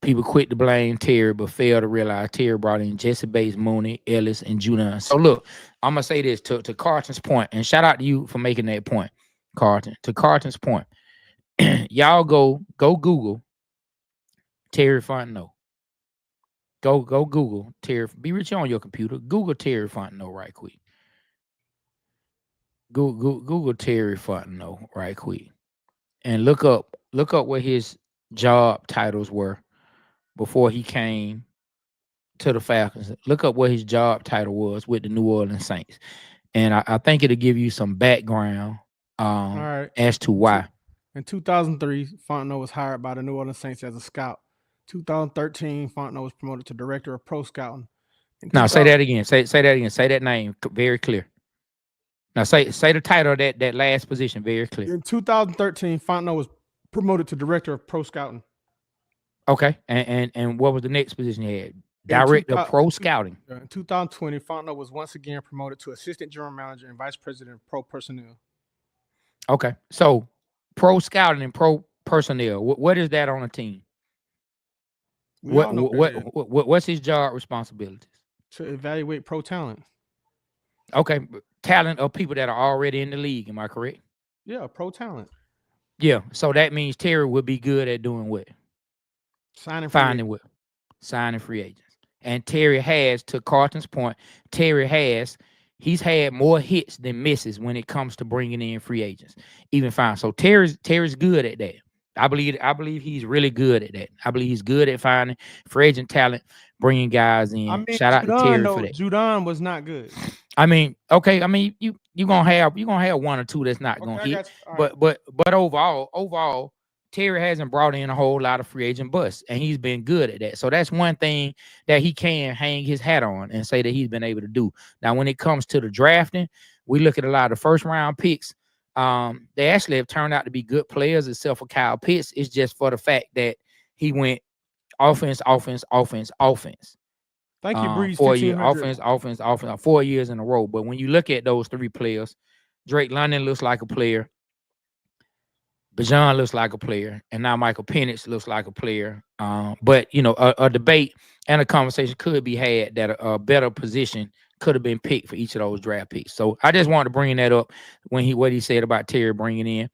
People quit to blame Terry, but fail to realize Terry brought in Jesse Bates, Mooney, Ellis, and Judon. So look, I'm gonna say this to Carlton's point, and shout out to you for making that point, Carlton. To Carlton's point, y'all go Google Terry Fontenot. Go Google Terry. Be rich on your computer. Google Terry Fontenot right quick. Google Terry Fontenot right quick, and look up what his job titles were before he came to the Falcons. Look up what his job title was with the New Orleans Saints, and I think it'll give you some background as to why. In 2003, Fontenot was hired by the New Orleans Saints as a scout. 2013, Fontenot was promoted to director of pro scouting. Now say that again. Say that again. Say that name very clear. Now say the title of that last position very clear. In 2013, Fontenot was promoted to director of pro scouting. Okay, and what was the next position he had? Director of pro scouting. In 2020, Fontenot was once again promoted to assistant general manager and vice president of pro personnel. Okay, so pro scouting and pro personnel. What is that on a team? What's his job responsibilities? To evaluate pro talent. Okay, talent of people that are already in the league. Am I correct? Yeah, pro talent. Yeah, so that means Terry would be good at doing what? Signing free agents. And Terry has, to Carlton's point, he's had more hits than misses when it comes to bringing in free agents. Even fine. So Terry's good at that. I believe he's really good at that. I believe he's good at finding free agent talent, bringing guys I in. mean, Shout out to Judon Terry for though, that. Judon was not good. I mean, okay. I mean, you gonna have one or two that's not Okay, gonna I hit, got you. All right. but overall, Terry hasn't brought in a whole lot of free agent busts, and he's been good at that. So that's one thing that he can hang his hat on and say that he's been able to do. Now, when it comes to the drafting, we look at a lot of first round picks. They actually have turned out to be good players, except for Kyle Pitts. It's just for the fact that he went offense, offense, offense, offense. Thank you, Breeze. 4 year 1500. offense, offense, offense, 4 years in a row. But when you look at those three players, Drake London looks like a player, Bajan looks like a player, and now Michael Penix looks like a player. But a debate and a conversation could be had that a better position could have been picked for each of those draft picks. So I just wanted to bring that up when what he said about Terry bringing in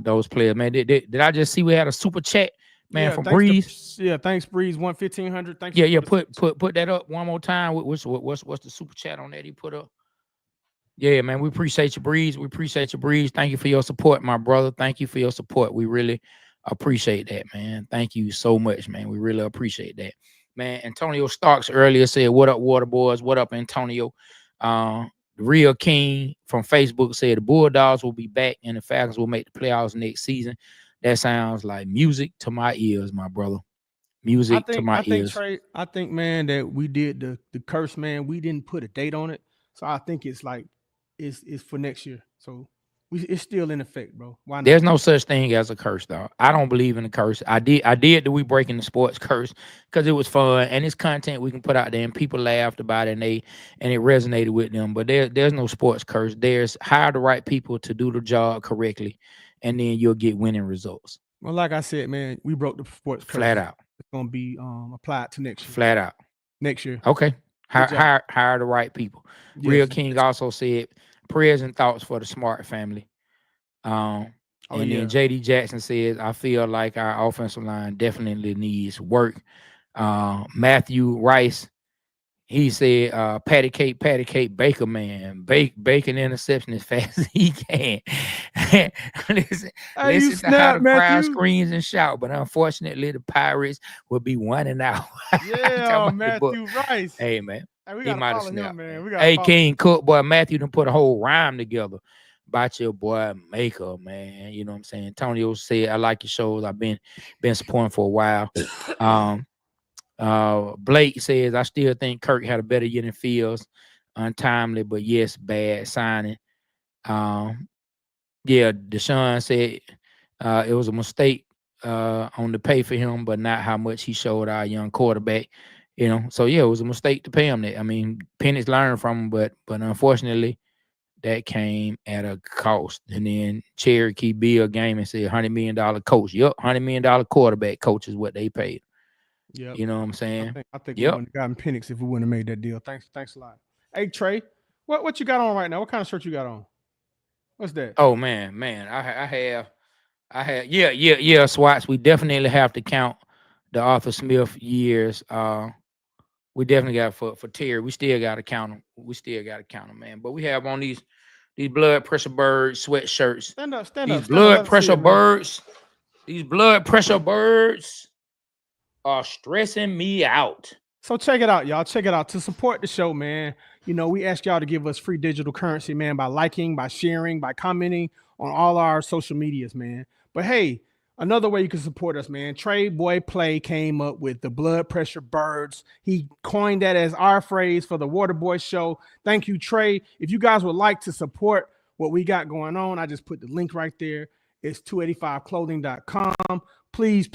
those players. Man, did I just see we had a super chat, man, Yeah, from thanks Breeze? thanks, Breeze. 1500. Thank you. Yeah. for the super chat. Put that up one more time. What's the super chat on that he put up? Yeah, man, we appreciate you, Breeze. We appreciate you, Breeze. Thank you for your support, my brother. Thank you for your support. We really appreciate that, man. Thank you so much, man. We really appreciate that. Man, Antonio Starks earlier said, "What up, Water Boys? What up, Antonio?" The Real King from Facebook said the Bulldogs will be back and the Falcons will make the playoffs next season. That sounds like music to my ears, my brother. Music to my I think ears. Trey, I think, man, that we did the curse, man. We didn't put a date on it. So I think it's like it's for next year. So it's still in effect, bro. Why not? There's no such thing as a curse, dog. I don't believe in a curse. I did the We Breaking the Sports curse because it was fun and it's content we can put out there and people laughed about it and it resonated with them. But there's no sports curse. There's hire the right people to do the job correctly, and then you'll get winning results. Well, like I said, man, we broke the sports curse. Flat out. It's gonna be applied to next year. Flat out. Next year. Okay. Good job. Hire the right people. Yes, Real King yes. also said prayers and thoughts for the Smart family. Oh, And yeah. then JD Jackson says, I feel like our offensive line definitely needs work. Matthew Rice, he said, patty cake, Baker man. Bacon interception as fast as he can. listen Hey, you to how snap, the crowd Matthew. screams and shout, but unfortunately the Pirates will be 1-out. Yeah, Matthew Rice. Hey, man. Hey, we He gotta might have follow snapped. him, man. Man. We gotta Hey, follow King Cook, boy, Matthew done put a whole rhyme together about your boy Maker, man. You know what I'm saying? Antonio said, I like your shows. I've been supporting for a while. Blake says, I still think Kirk had a better year than Fields. Untimely, but yes, bad signing. Yeah, Deshaun said it was a mistake on the pay for him, but not how much he showed our young quarterback. So yeah, it was a mistake to pay him that. I mean, Penix learned from him, but unfortunately, that came at a cost. And then Cherokee Bill Gaming said $100 million coach. Yep, $100 million quarterback coach is what they paid. Yeah, You know what I'm saying? I think Yep. we wouldn't have gotten Penix if we wouldn't have made that deal. Thanks a lot. Hey, Trey, what you got on right now? What kind of shirt you got on? What's that? Oh man, I have yeah, Swats. We definitely have to count the Arthur Smith years. We definitely got for Terry. We still got to count them. Man. But we have on these blood pressure birds sweatshirts. Stand up. These blood pressure birds. These blood pressure birds are stressing me out. So check it out, y'all. Check it out. To support the show, man, we ask y'all to give us free digital currency, man, by liking, by sharing, by commenting on all our social medias, man. But hey, another way you can support us, man. Trey Boy Play came up with the blood pressure birds. He coined that as our phrase for the Water Boy show. Thank you, Trey. If you guys would like to support what we got going on, I just put the link right there. It's 285clothing.com. Please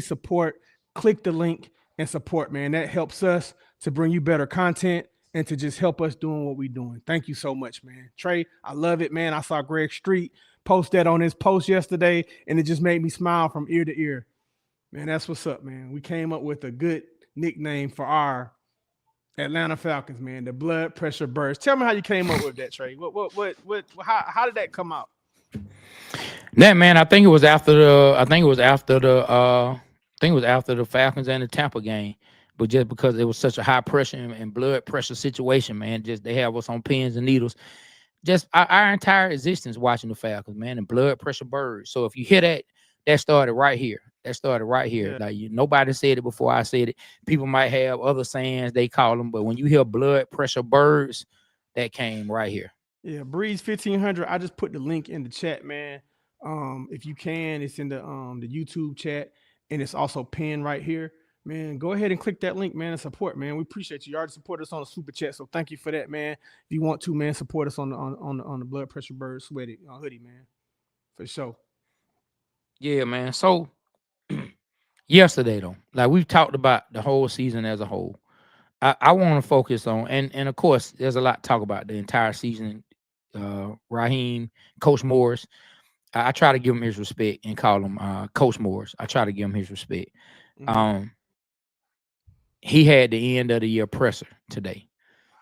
support. Click the link and support, man. That helps us to bring you better content and to just help us doing what we're doing. Thank you so much, man. Trey, I love it, man. I saw Greg Street post that on his post yesterday, and it just made me smile from ear to ear. Man, that's what's up, man. We came up with a good nickname for our Atlanta Falcons, man. The blood pressure birds. Tell me how you came up with that, Trey. How did that come out? That, man, I think it was after the Falcons and the Tampa game, but just because it was such a high pressure and blood pressure situation, man, just they have us on pins and needles. Just our entire existence watching the Falcons, man, and blood pressure birds. So if you hear that That started right here. That started right here. Yeah. Like nobody said it before I said it. People might have other sayings they call them, but when you hear blood pressure birds, that came right here. Yeah, Breeze 1500. I just put the link in the chat, man. If you can, it's in the YouTube chat, and it's also pinned right here. Man, go ahead and click that link, man, and support, man. We appreciate you. You already support us on the super chat, so thank you for that, man. If you want to, man, support us on the blood pressure bird sweaty hoodie, man, for sure. Yeah, man. So yesterday though, like we've talked about the whole season as a whole. I want to focus on and of course there's a lot to talk about the entire season. Raheem, Coach Morris. I try to give him his respect and call him Coach Morris. I try to give him his respect. Mm-hmm. He had the end of the year presser today.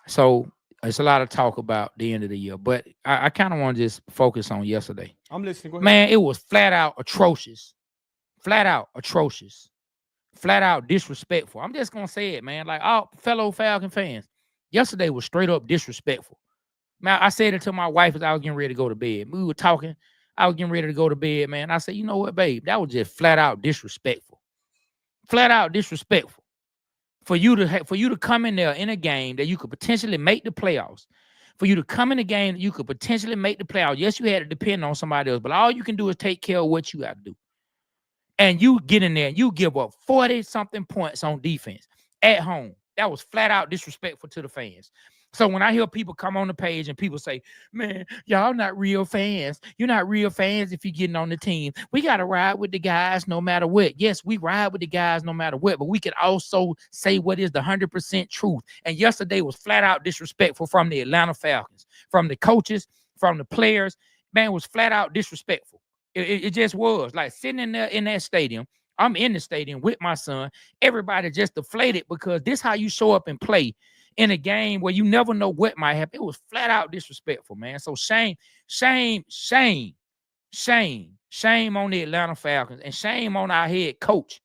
So it's a lot of talk about the end of the year, but I kind of want to just focus on yesterday. I'm listening. Go ahead. Man, it was flat out atrocious. Flat out atrocious. Flat out disrespectful. I'm just gonna say it, man. Like all fellow Falcon fans, yesterday was straight up disrespectful. Man, I said it to my wife as I was getting ready to go to bed. We were talking. I was getting ready to go to bed, man. I said, you know what, babe? That was just flat out disrespectful. Flat out disrespectful. For you to come in there in a game that you could potentially make the playoffs. For you to come in a game that you could potentially make the playoffs. Yes, you had to depend on somebody else, but all you can do is take care of what you got to do. And you get in there and you give up 40-something points on defense at home. That was flat out disrespectful to the fans. So when I hear people come on the page and people say, man, y'all not real fans. You're not real fans if you're getting on the team. We got to ride with the guys no matter what. Yes, we ride with the guys no matter what, but we could also say what is the 100% truth. And yesterday was flat out disrespectful from the Atlanta Falcons, from the coaches, from the players. Man, it was flat out disrespectful. It just was like sitting in there in that stadium. I'm in the stadium with my son. Everybody just deflated because this how you show up and play in a game where you never know what might happen. It was flat out disrespectful, man. So shame on the Atlanta Falcons and shame on our head coach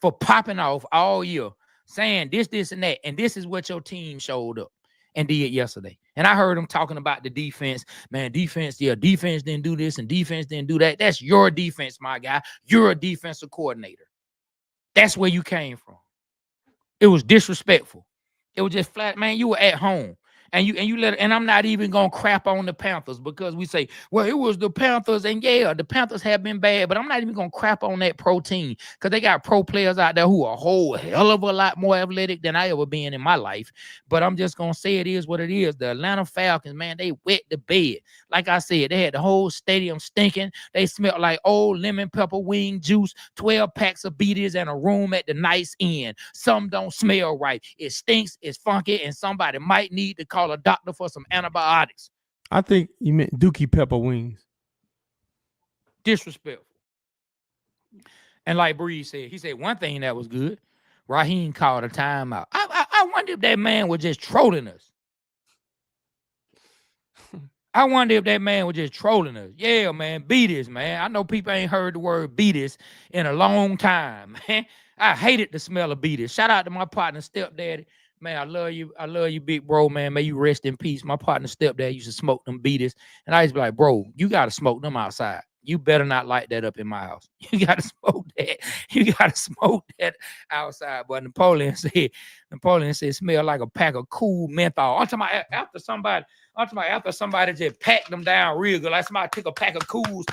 for popping off all year saying this, and that. And this is what your team showed up and did yesterday. And I heard him talking about the defense. Man, defense didn't do this and defense didn't do that. That's your defense, my guy. You're a defensive coordinator. That's where you came from. It was disrespectful. It was just flat, man. You were at home. And I'm not even gonna crap on the Panthers because we say, well, it was the Panthers, and yeah, the Panthers have been bad, but I'm not even gonna crap on that pro team because they got pro players out there who are a whole hell of a lot more athletic than I ever been in my life. But I'm just gonna say it is what it is. The Atlanta Falcons, man, they wet the bed. Like I said, they had the whole stadium stinking. They smelled like old lemon pepper wing juice, 12 packs of beaties, and a room at the nice inn. Some don't smell right. It stinks, it's funky, and somebody might need to call a doctor for some antibiotics. I think you meant Dookie Pepper Wings. Disrespectful. And like Breeze said, he said one thing that was good. Raheem called a timeout. I wonder if that man was just trolling us. I wonder if that man was just trolling us. Yeah, man, beat this, man. I know people ain't heard the word beat this in a long time, man. I hated the smell of beat this. Shout out to my partner, stepdaddy. Man, I love you, big bro, man. May you rest in peace. My partner stepdad used to smoke them beaters. And I used to be like, bro, you got to smoke them outside. You better not light that up in my house. You got to smoke that. You got to smoke that outside. But Napoleon said, smell like a pack of cool menthol. I'm talking about after somebody just packed them down real good. Like somebody took a pack of cools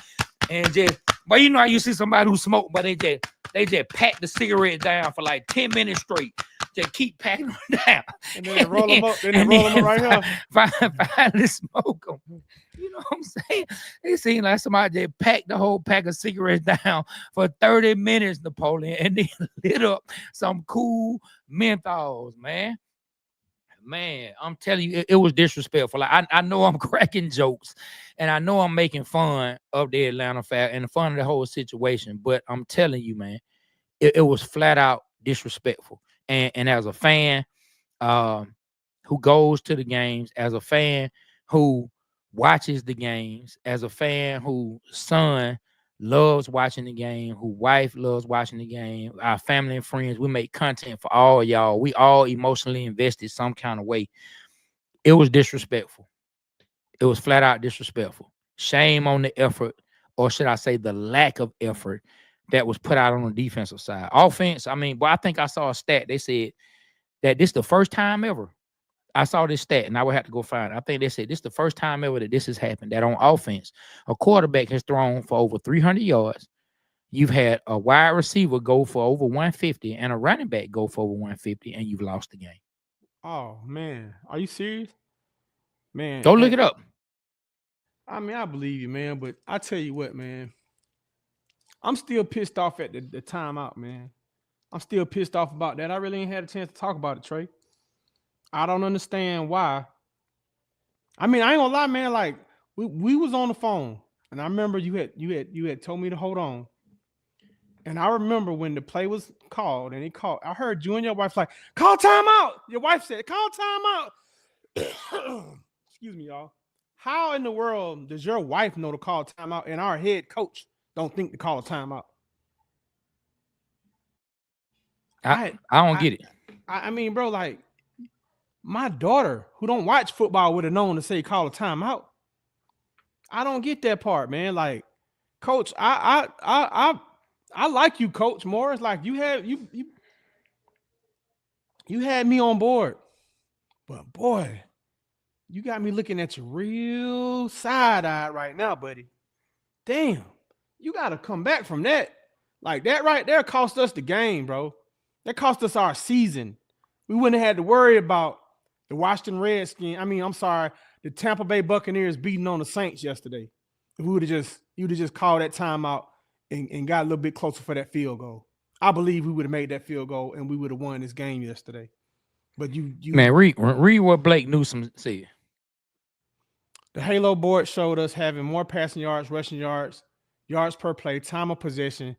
and just, but you know how you see somebody who smoke, but they just pack the cigarette down for like 10 minutes straight. Just keep packing them down. And then roll them up. Then roll them up right here. Finally smoke them. You know what I'm saying? It seemed like somebody just packed the whole pack of cigarettes down for 30 minutes, Napoleon, and then lit up some cool menthols, man. Man, I'm telling you, it was disrespectful. Like, I know I'm cracking jokes and I know I'm making fun of the Atlanta Falcons and fun of the whole situation, but I'm telling you, man, it was flat out disrespectful. And as a fan who goes to the games, as a fan who watches the games, as a fan whose son loves watching the game, whose wife loves watching the game, our family and friends, we make content for all of y'all. We all emotionally invested some kind of way. It was disrespectful. It was flat out disrespectful. Shame on the effort or should I say the lack of effort that was put out on the defensive side. Offense, I mean, well, I think I saw a stat. They said that this is the first time ever. I saw this stat, and I would have to go find it. I think they said this is the first time ever that this has happened, that on offense, a quarterback has thrown for over 300 yards. You've had a wide receiver go for over 150 and a running back go for over 150, and you've lost the game. Oh man, are you serious, man? Go look it up. I mean, I believe you, man, but I tell you what, man, I'm still pissed off at the timeout, man. I'm still pissed off about that. I really ain't had a chance to talk about it, Trey. I don't understand why. I mean, I ain't gonna lie, man. Like we was on the phone, and I remember you had told me to hold on. And I remember when the play was called, and he called. I heard you and your wife like, call timeout. Your wife said, call timeout. Excuse me, y'all. How in the world does your wife know to call timeout and our head coach don't think to call a timeout? I don't get it. I mean, bro, like my daughter who don't watch football would have known to say call a timeout. I don't get that part, man. Like, coach, I like you, Coach Morris. Like you had me on board, but boy, you got me looking at you real side-eyed right now, buddy. Damn, you got to come back from that. Like that right there cost us the game, bro. That cost us our season. We wouldn't have had to worry about the Washington Redskins. I mean, I'm sorry, the Tampa Bay Buccaneers beating on the Saints yesterday. If you'd have just called that timeout and got a little bit closer for that field goal. I believe we would have made that field goal and we would have won this game yesterday. But you man, read what Blake Newsome said. The Halo board showed us having more passing yards, rushing yards, yards per play, time of possession,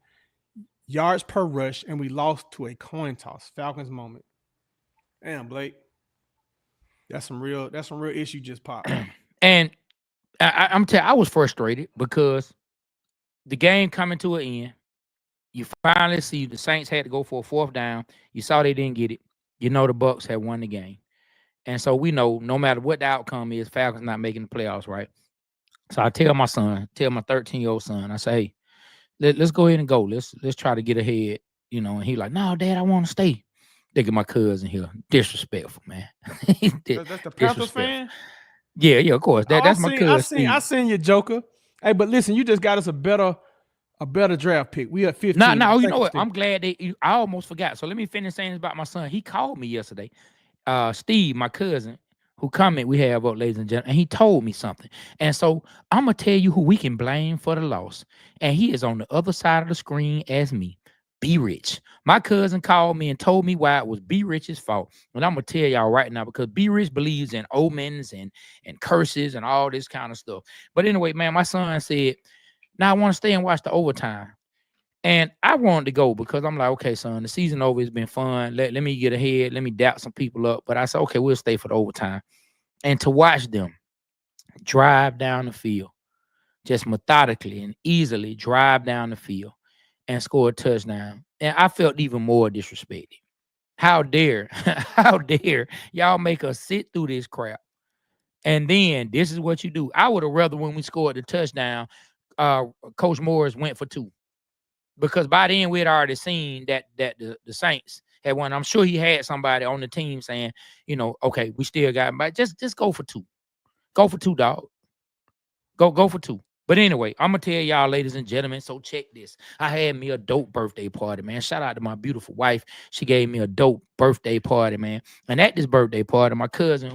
yards per rush, and we lost to a coin toss. Falcons moment. Damn, Blake. That's some real issue just popped. And I was frustrated because the game coming to an end. You finally see the Saints had to go for a fourth down. You saw they didn't get it. You know the Bucs had won the game. And so we know no matter what the outcome is, Falcons not making the playoffs, right? So I tell my 13-year-old son, I say, hey, let's go ahead and go. Let's try to get ahead, you know. And he like, no, Dad, I want to stay. Look at my cousin here. Disrespectful, man. That's the Panthers fan? Yeah, of course. That's my cousin. I seen your Joker. Hey, but listen, you just got us a better draft pick. We at 15. No, you know what? I'm glad I almost forgot. So let me finish saying about my son. He called me yesterday. Steve, my cousin, who comment we have up, ladies and gentlemen, and he told me something. And so I'm gonna tell you who we can blame for the loss. And he is on the other side of the screen as me. Be Rich. My cousin called me and told me why it was Be Rich's fault. And I'm gonna tell y'all right now because Be Rich believes in omens and curses and all this kind of stuff. But anyway, man, my son said, now I want to stay and watch the overtime. And I wanted to go because I'm like, okay, son, the season over has been fun. Let me get ahead. Let me doubt some people up. But I said, okay, we'll stay for the overtime. And to watch them drive down the field, just methodically and easily drive down the field and score a touchdown. And I felt even more disrespected. How dare y'all make us sit through this crap? And then this is what you do. I would have rather when we scored the touchdown, Coach Morris went for 2. Because by then we had already seen that the Saints had won. I'm sure he had somebody on the team saying, you know, okay, we still got him, but just go for 2. Go for 2, dog. Go for 2. But anyway, I'm gonna tell y'all, ladies and gentlemen. So check this. I had me a dope birthday party, man. Shout out to my beautiful wife. She gave me a dope birthday party, man. And at this birthday party, my cousin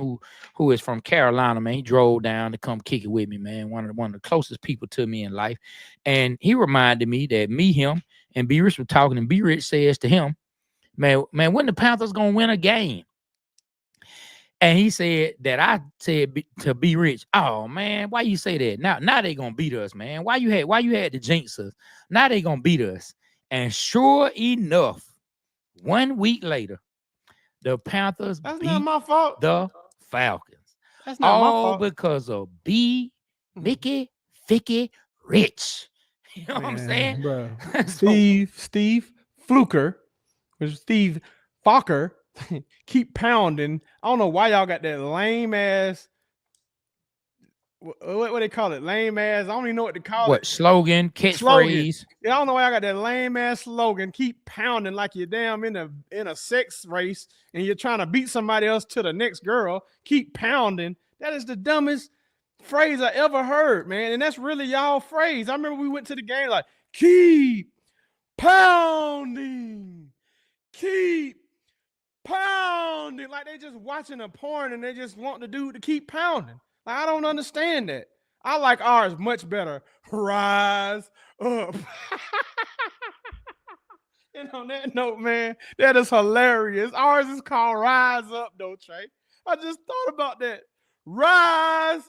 who is from Carolina, man, he drove down to come kick it with me, man. One of the closest people to me in life. And he reminded me that me, him, and B Rich were talking, and B Rich says to him, man, when the Panthers gonna win a game? And he said that I said to Be Rich, oh man, why you say that? Now they gonna beat us, man. Why you had to jinx us? Now they gonna beat us. And sure enough, 1 week later, the Panthers beat not my fault. The Falcons. That's not my fault. All because of Mickey Ficky Rich. You know what I'm saying? Bro. Steve Fluker, which is Steve Fokker. Keep pounding. I don't know why y'all got that lame ass what they call it? Lame ass. I don't even know what to call it. What slogan, Slogan. catchphrase? Yeah, I don't know why I got that lame ass slogan. Keep pounding like you're damn in a sex race and you're trying to beat somebody else to the next girl. Keep pounding. That is the dumbest phrase I ever heard, man. And that's really y'all phrase. I remember we went to the game like keep pounding, keep pounding. Like they just watching a porn and they just want the dude to keep pounding. Like I don't understand that. I like ours much better. Rise up. And on that note, man, that is hilarious. Ours is called Rise Up, though, Trey. I just thought about that. Rise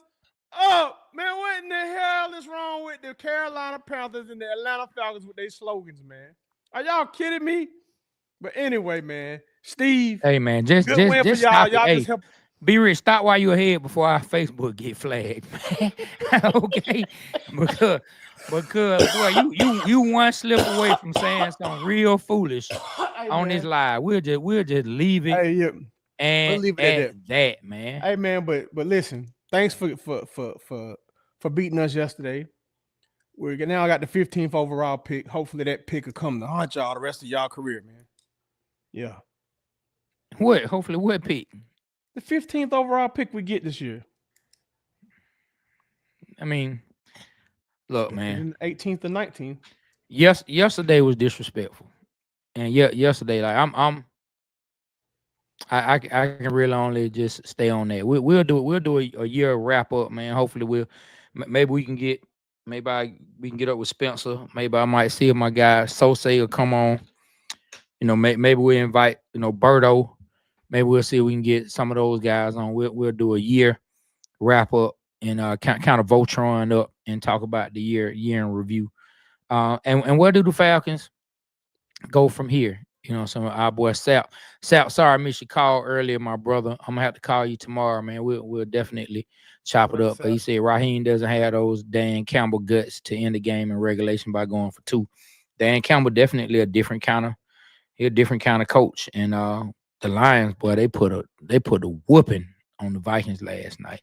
up. Man, what in the hell is wrong with the Carolina Panthers and the Atlanta Falcons with their slogans, man? Are y'all kidding me? But anyway, man, Steve. Hey man, just good win for y'all. stop it. Y'all Hey, just help. be rich. Stop while you're ahead before our Facebook get flagged, man. Okay, because boy, you one slip away from saying something real foolish Hey, on this man. live. We'll just leave it Hey, yeah. and leave it at that, man. Hey, man, but listen, thanks for beating us yesterday. We're now got the 15th overall pick. Hopefully that pick will come to haunt y'all the rest of y'all career, man. Yeah. What? Hopefully, what pick? The 15th overall pick we get this year. I mean, look, man. 18th and 19th. Yesterday was disrespectful, and yesterday, like I can really only just stay on that. We'll do a year wrap up, man. Hopefully maybe we can get we can get up with Spencer. Maybe I might see if my guy Sosay will come on. You know, maybe we invite Berto. Maybe we'll see if we can get some of those guys on. We'll do a year wrap up and kind of Voltron up and talk about the year in review. And where do the Falcons go from here? You know, some of our boy Sap. Sorry I missed your call earlier, my brother. I'm gonna have to call you tomorrow, man. We'll definitely chop it up. But he said Raheem doesn't have those Dan Campbell guts to end the game in regulation by going for 2. Dan Campbell definitely a different kind of coach. And the Lions, boy, they put a whooping on the Vikings last night.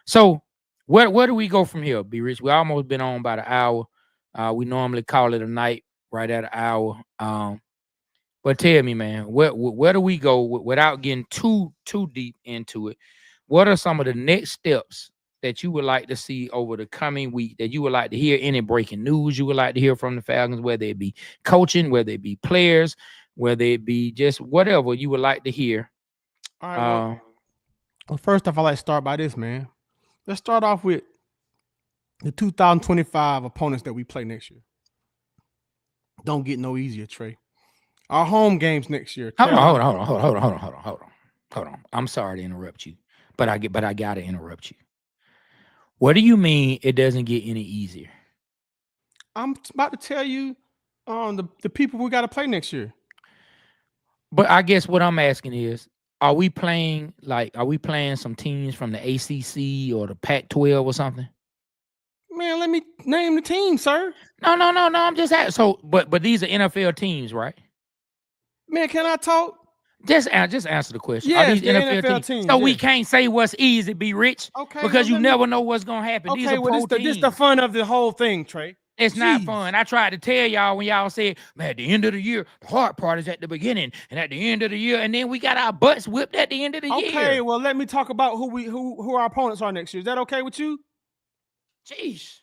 So where do we go from here, B Rich? We almost been on about an hour. We normally call it a night right at an hour. But tell me, man, where do we go without getting too deep into it? What are some of the next steps that you would like to see over the coming week, that you would like to hear? Any breaking news you would like to hear from the Falcons, whether it be coaching, whether it be players, whether it be just whatever you would like to hear? All right. Well, first off, I like to start by this, man. Let's start off with the 2025 opponents that we play next year. Don't get no easier, Trey. Our home games next year. Hold on. I'm sorry to interrupt you, but I gotta interrupt you. What do you mean it doesn't get any easier? I'm about to tell you the people we got to play next year. But I guess what I'm asking is, are we playing some teams from the ACC or the Pac-12 or something? Man, let me name the team, sir. No. I'm just asking. So, but these are NFL teams, right? Man, can I talk? Just answer the question. Yeah, are these NFL teams? So we can't say what's easy, be rich, because you never know what's gonna happen. These are pro teams. This the fun of the whole thing, Trey. It's not fun. I tried to tell y'all when y'all said, man, at the end of the year, the hard part is at the beginning, and at the end of the year, and then we got our butts whipped at the end of the year. Okay, well, let me talk about who our opponents are next year. Is that okay with you? Jeez.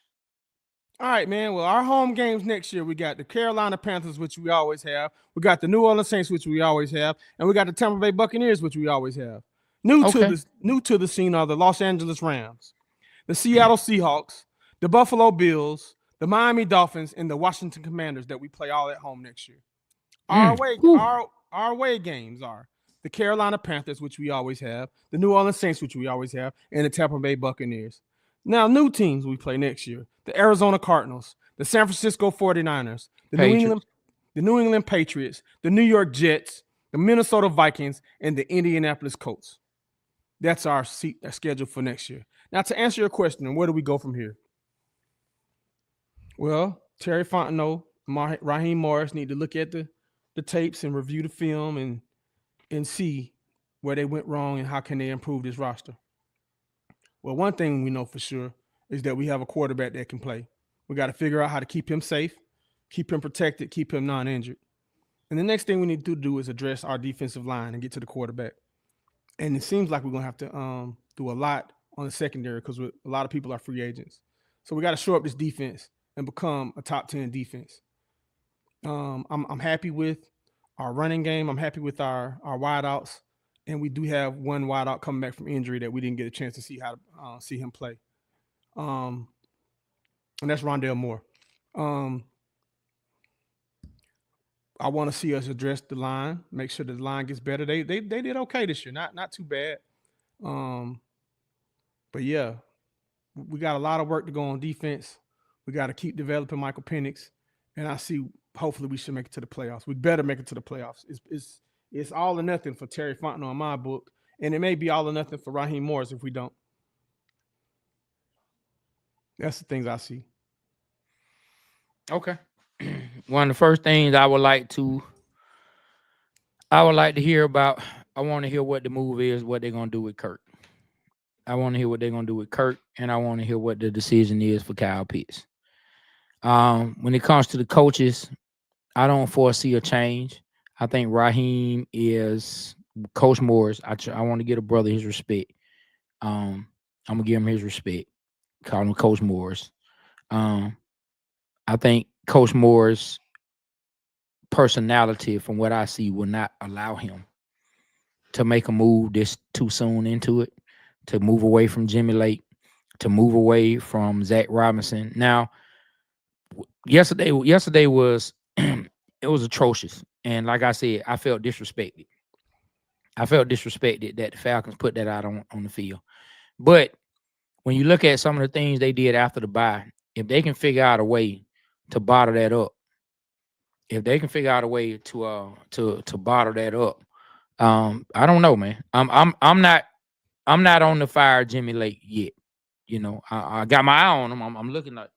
All right, man. Well, our home games next year, we got the Carolina Panthers, which we always have. We got the New Orleans Saints, which we always have, and we got the Tampa Bay Buccaneers, which we always have. New to the scene are the Los Angeles Rams, the Seattle Seahawks, the Buffalo Bills, the Miami Dolphins, and the Washington Commanders that we play all at home next year. Our away games are the Carolina Panthers, which we always have, the New Orleans Saints, which we always have, and the Tampa Bay Buccaneers. Now, new teams we play next year: the Arizona Cardinals, the San Francisco 49ers, the New England Patriots, the New York Jets, the Minnesota Vikings, and the Indianapolis Colts. That's our schedule for next year. Now, to answer your question, where do we go from here? Well, Terry Fontenot, Raheem Morris need to look at the tapes and review the film and see where they went wrong and how can they improve this roster. Well, one thing we know for sure, is that we have a quarterback that can play. We got to figure out how to keep him safe, keep him protected, keep him non-injured. And the next thing we need to do is address our defensive line and get to the quarterback. And it seems like we're gonna have to do a lot on the secondary because a lot of people are free agents. So we got to shore up this defense and become a top 10 defense. I'm happy with our running game. I'm happy with our wideouts, and we do have one wideout coming back from injury that we didn't get a chance to see how to see him play. And that's Rondale Moore. Um, I want to see us address the line, make sure the line gets better. They did okay this year, not too bad. But yeah, we got a lot of work to go on defense. We got to keep developing Michael Penix, and I see. Hopefully, we should make it to the playoffs. We better make it to the playoffs. It's all or nothing for Terry Fontenot in my book, and it may be all or nothing for Raheem Morris if we don't. That's the things I see. Okay. One of the first things I would like to hear about. I want to hear what the move is, what they're gonna do with Kirk. I want to hear what they're gonna do with Kirk, and I want to hear what the decision is for Kyle Pitts. When it comes to the coaches, I don't foresee a change. I think Raheem is Coach Morris. I want to give a brother his respect. I'm gonna give him his respect. Call him Coach Morris. I think Coach Morris' personality, from what I see, will not allow him to make a move this too soon into it, to move away from Jimmy Lake, to move away from Zach Robinson. Now, yesterday was it was atrocious, and like I said, I felt disrespected. That the Falcons put that out on the field. But when you look at some of the things they did after the bye, if they can figure out a way to bottle that up, I don't know, man. I'm not on the fire Jimmy Lake yet. You know, I got my eye on him. I'm looking like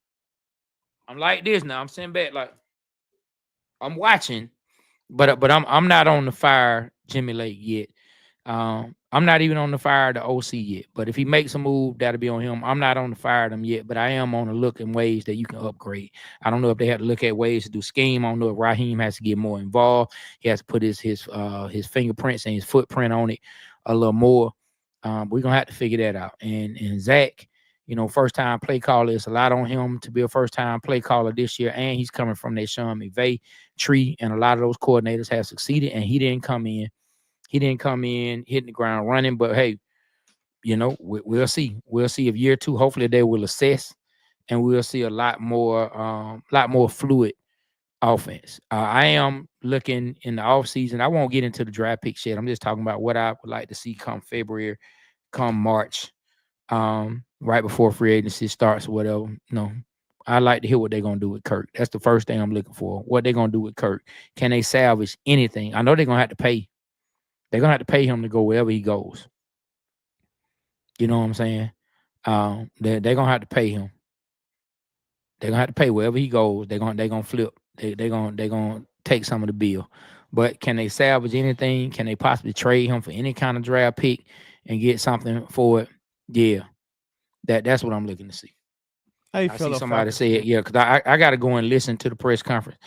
I'm like this now. I'm sitting back like I'm watching, but I'm not on the fire Jimmy Lake yet. I'm not even on the fire the OC yet. But if he makes a move, that'll be on him. I'm not on the fire them yet, but I am on the look in ways that you can upgrade. I don't know if they have to look at ways to do scheme. I don't know if Raheem has to get more involved. He has to put his fingerprints and his footprint on it a little more. We're gonna have to figure that out. And Zach, you know, first time play caller, it's a lot on him to be a first time play caller this year, and he's coming from that Sean McVay tree, and a lot of those coordinators have succeeded, and he didn't come in hitting the ground running. But hey, you know, we'll see. We'll see if year two, hopefully they will assess, and we'll see a lot more fluid offense. I am looking in the offseason. I won't get into the draft pick shit. I'm just talking about what I would like to see come February, come March, right before free agency starts or whatever. No, I like to hear what they're gonna do with Kirk. That's the first thing I'm looking for. What they're gonna do with Kirk. Can they salvage anything? I know they're gonna have to pay. They're gonna have to pay him to go wherever he goes. You know what I'm saying? They're gonna have to pay him. They're gonna have to pay wherever he goes. They're gonna flip. They're gonna take some of the bill. But can they salvage anything? Can they possibly trade him for any kind of draft pick and get something for it? Yeah, that's what I'm looking to see. Hey, I see somebody say it. Yeah, because I got to go and listen to the press conference.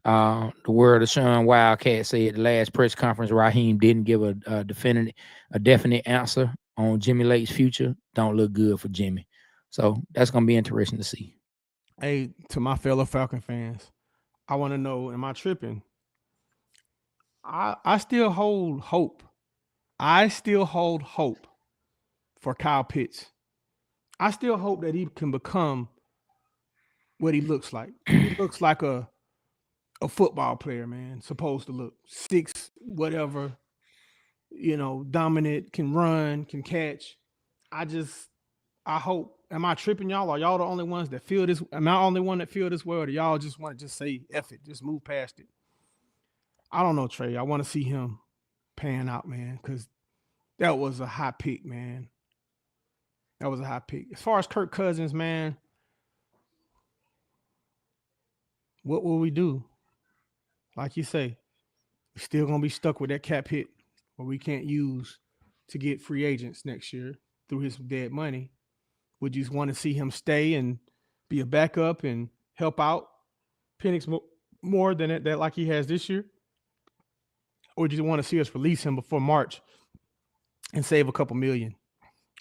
The word of Sean Wildcat said the last press conference, Raheem didn't give a definite answer on Jimmy Lake's future. Don't look good for Jimmy. So that's gonna be interesting to see. Hey, to my fellow Falcon fans, I want to know: am I tripping? I still hold hope. I still hold hope for Kyle Pitts. I still hope that he can become what he looks like. He looks like a football player, man. Supposed to look 6, whatever. You know, dominant, can run, can catch. I hope. Am I tripping, y'all? Are y'all the only ones that feel this? Am I the only one that feel this way, or do y'all just want to just say F it, just move past it? I don't know, Trey. I want to see him pan out, man, because that was a high pick, man. That was a high pick. As far as Kirk Cousins, man, what will we do? Like you say, we're still gonna be stuck with that cap hit where we can't use to get free agents next year through his dead money. Would you want to see him stay and be a backup and help out Penix more than that like he has this year? Or would you want to see us release him before March and save a couple million?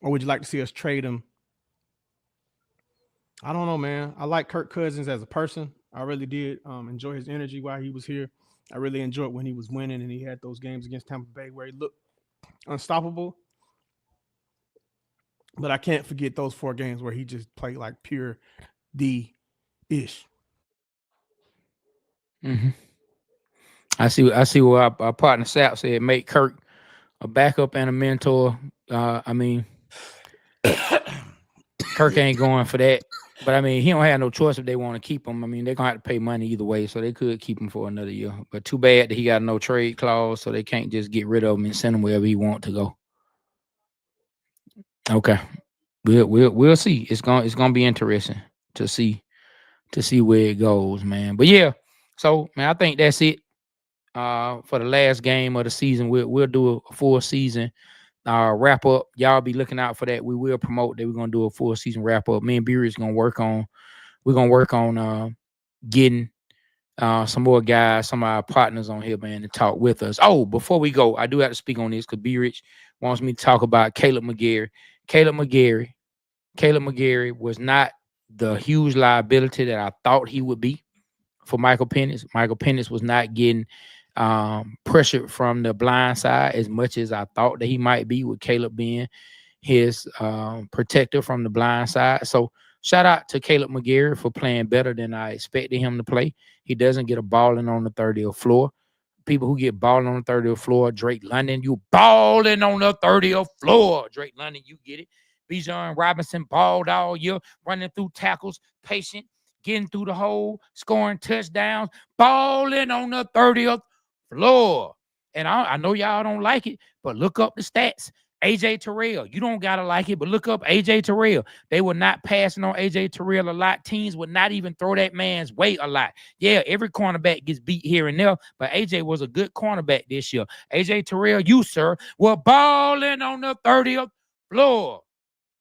Or would you like to see us trade him? I don't know, man. I like Kirk Cousins as a person. I really did enjoy his energy while he was here. I really enjoyed when he was winning and he had those games against Tampa Bay where he looked unstoppable. But I can't forget those 4 games where he just played like pure D ish. Mm-hmm. I see what our partner Sap said. Make Kirk a backup and a mentor. I mean, Kirk ain't going for that. But I mean, he don't have no choice if they want to keep him. I mean, they're gonna have to pay money either way, so they could keep him for another year. But too bad that he got no trade clause, so they can't just get rid of him and send him wherever he want to go. Okay, we'll see. It's gonna be interesting to see where it goes, man. But yeah, so man, I think that's it. For the last game of the season, we'll do a full season wrap up. Y'all be looking out for that. We will promote that we're gonna do a full season wrap up. Me and Beery is gonna work on. We're gonna work on getting some more guys, some of our partners on here, man, to talk with us. Oh, before we go, I do have to speak on this because B Rich wants me to talk about Caleb McGarry. Caleb McGarry was not the huge liability that I thought he would be for Michael Penix. Michael Penix was not getting pressured from the blind side as much as I thought that he might be, with Caleb being his protector from the blind side. So shout out to Caleb McGarry for playing better than I expected him to play. He doesn't get a balling on the 30th floor. People who get balling on the 30th floor, Drake London, you balling on the 30th floor. Drake London, you get it. Bijan Robinson balled all year, running through tackles, patient, getting through the hole, scoring touchdowns, balling on the 30th floor. And I know y'all don't like it, but look up the stats. AJ Terrell, you don't gotta like it, but look up AJ Terrell. They were not passing on AJ Terrell a lot. Teams would not even throw that man's weight a lot. Yeah, every cornerback gets beat here and there, but AJ was a good cornerback this year. AJ Terrell, you, sir, were balling on the 30th floor.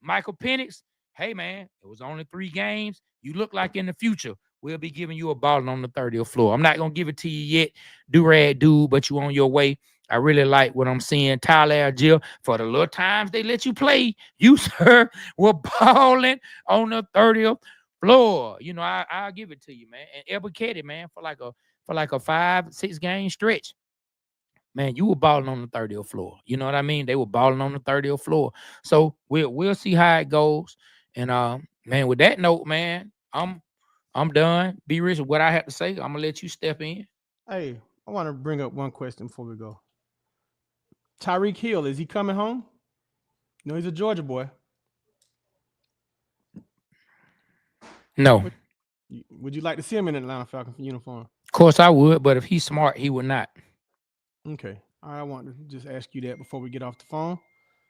Michael Penix, hey, man, it was only 3 games. You look like in the future, we'll be giving you a ball on the 30th floor. I'm not going to give it to you yet, do-rag dude, but you on your way. I really like what I'm seeing. Tyler Jill, for the little times they let you play, you, sir, were balling on the 30th floor. You know, I'll give it to you, man. And Ebuketti, man, for like a 5-6 game stretch. Man, you were balling on the 30th floor. You know what I mean? They were balling on the 30th floor. So we'll see how it goes. And man, with that note, man, I'm done. Be rich with what I have to say. I'm gonna let you step in. Hey, I want to bring up one question before we go. Tyreek Hill, is he coming home? No, he's a Georgia boy. No. Would you like to see him in an Atlanta Falcons uniform? Of course I would, but if he's smart, he would not. Okay. I want to just ask you that before we get off the phone.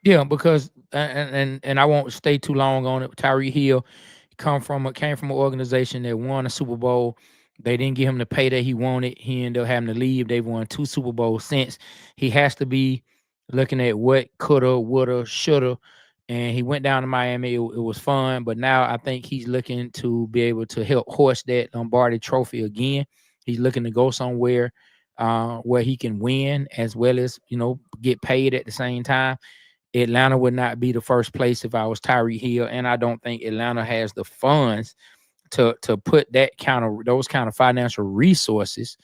Yeah, because and I won't stay too long on it. Tyreek Hill came from an organization that won a Super Bowl. They didn't give him the pay that he wanted. He ended up having to leave. They've won 2 Super Bowls since. He has to be looking at what coulda, woulda, shoulda. And he went down to Miami. It was fun, but now I think he's looking to be able to help hoist that Lombardi Trophy again. He's looking to go somewhere where he can win as well as, get paid at the same time. Atlanta would not be the first place if I was Tyreek Hill, and I don't think Atlanta has the funds to put those kind of financial resources.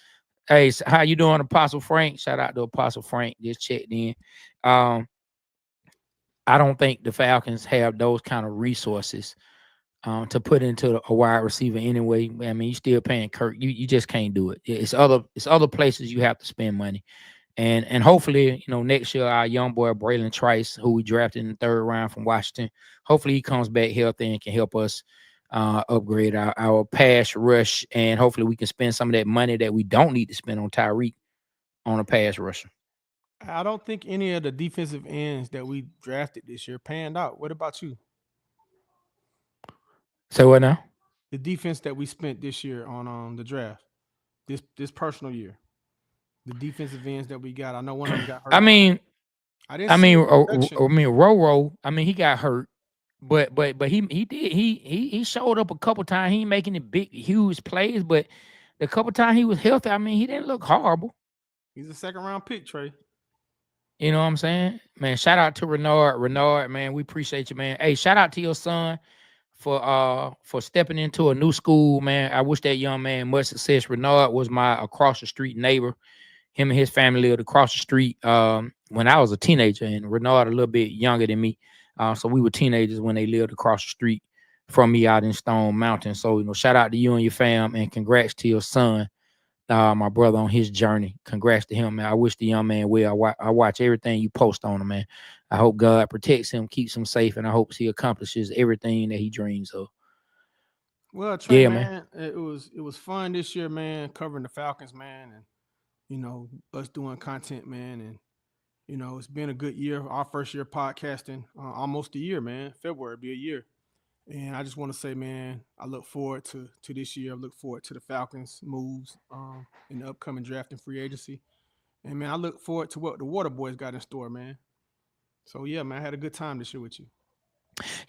Hey, so how you doing, Apostle Frank? Shout out to Apostle Frank. Just checked in. I don't think the Falcons have those kind of resources to put into a wide receiver anyway. I mean, you still paying Kirk. You just can't do it. It's other places you have to spend money. And hopefully, next year, our young boy, Braylon Trice, who we drafted in the 3rd round from Washington, hopefully he comes back healthy and can help us upgrade our pass rush. And hopefully we can spend some of that money that we don't need to spend on Tyreek on a pass rusher. I don't think any of the defensive ends that we drafted this year panned out. What about you? So what now? The defense that we spent this year on the draft, this personal year. The defensive ends that we got. I know one of them got hurt. I mean, I didn't see Roro. I mean, he got hurt. But he showed up a couple times. He ain't making the big huge plays, but the couple times he was healthy, I mean, he didn't look horrible. He's a second-round pick, Trey. You know what I'm saying? Man, shout out to Renard. Renard, man, we appreciate you, man. Hey, shout out to your son for stepping into a new school, man. I wish that young man much success. Renard was my across the street neighbor. Him and his family lived across the street when I was a teenager, and Renard a little bit younger than me. So we were teenagers when they lived across the street from me out in Stone Mountain. So, you know, shout out to you and your fam, and congrats to your son, my brother, on his journey. Congrats to him, man. I wish the young man well. I watch everything you post on him, man. I hope God protects him, keeps him safe, and I hope he accomplishes everything that he dreams of. Well, Trey, man, it was fun this year, man, covering the Falcons, man, and you know, us doing content, man, and you know, it's been a good year. Our first year podcasting, almost a year, man. February be a year. And I just want to say, man, I look forward to this year. I look forward to the Falcons moves in the upcoming draft and free agency. And man, I look forward to what the Water Boys got in store, man. So yeah, man, I had a good time this year with you.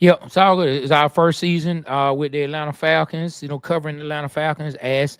Yeah, it's all good. It's our first season with the Atlanta Falcons, you know, covering the Atlanta Falcons as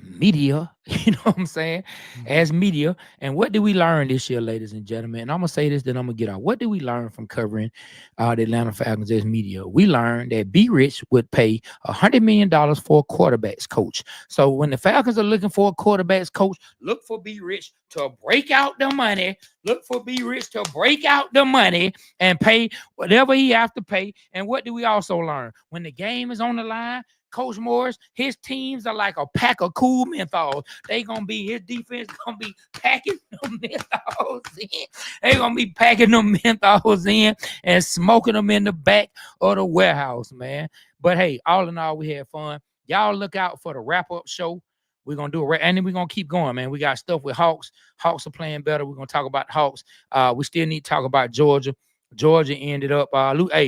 media, you know what I'm saying? As media. And what did we learn this year, ladies and gentlemen? And I'm going to say this, then I'm going to get out. What did we learn from covering the Atlanta Falcons as media? We learned that Be Rich would pay $100 million for a quarterbacks coach. So when the Falcons are looking for a quarterbacks coach, look for Be Rich to break out the money. Look for Be Rich to break out the money and pay whatever he has to pay. And what do we also learn? When the game is on the line, Coach Morris, his teams are like a pack of cool menthols. His defense gonna be packing them menthols in. They gonna be packing them menthols in and smoking them in the back of the warehouse, man. But hey, all in all, we had fun. Y'all look out for the wrap-up show. We're going to do it, and then we're going to keep going, man. We got stuff with Hawks. Hawks are playing better. We're going to talk about Hawks. We still need to talk about Georgia. Georgia ended up,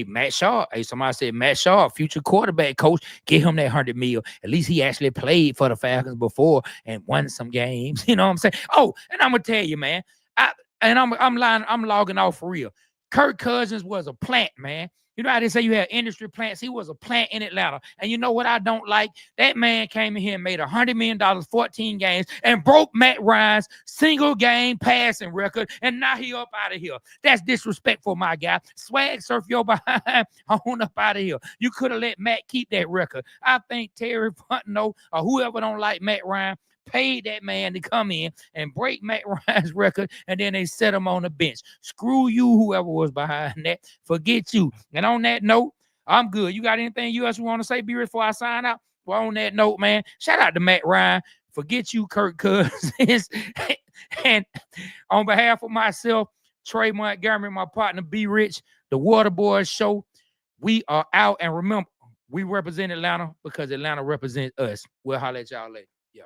Matt Shaw. Hey, somebody said Matt Shaw, future quarterback coach, get him that $100 million. At least he actually played for the Falcons before and won some games. You know what I'm saying? Oh, and I'm going to tell you, man, I'm lying. I'm logging off for real. Kirk Cousins was a plant, man. You know how they say you have industry plants? He was a plant in Atlanta. And you know what I don't like? That man came in here and made $100 million, 14 games, and broke Matt Ryan's single game passing record. And now he up out of here. That's disrespectful, my guy. Swag surf your behind on up out of here. You could have let Matt keep that record. I think Terry Fontenot or whoever don't like Matt Ryan paid that man to come in and break Matt Ryan's record, and then they set him on the bench. Screw you, whoever was behind that. Forget you. And on that note, I'm good. You got anything else you want to say, Beard, before I sign out? Well, on that note, man, shout out to Matt Ryan. Forget you, Kirk Cousins. And on behalf of myself, Trey Montgomery, my partner, Be Rich, the Water Boys Show, we are out. And remember, we represent Atlanta because Atlanta represents us. We'll holler at y'all later. Yeah.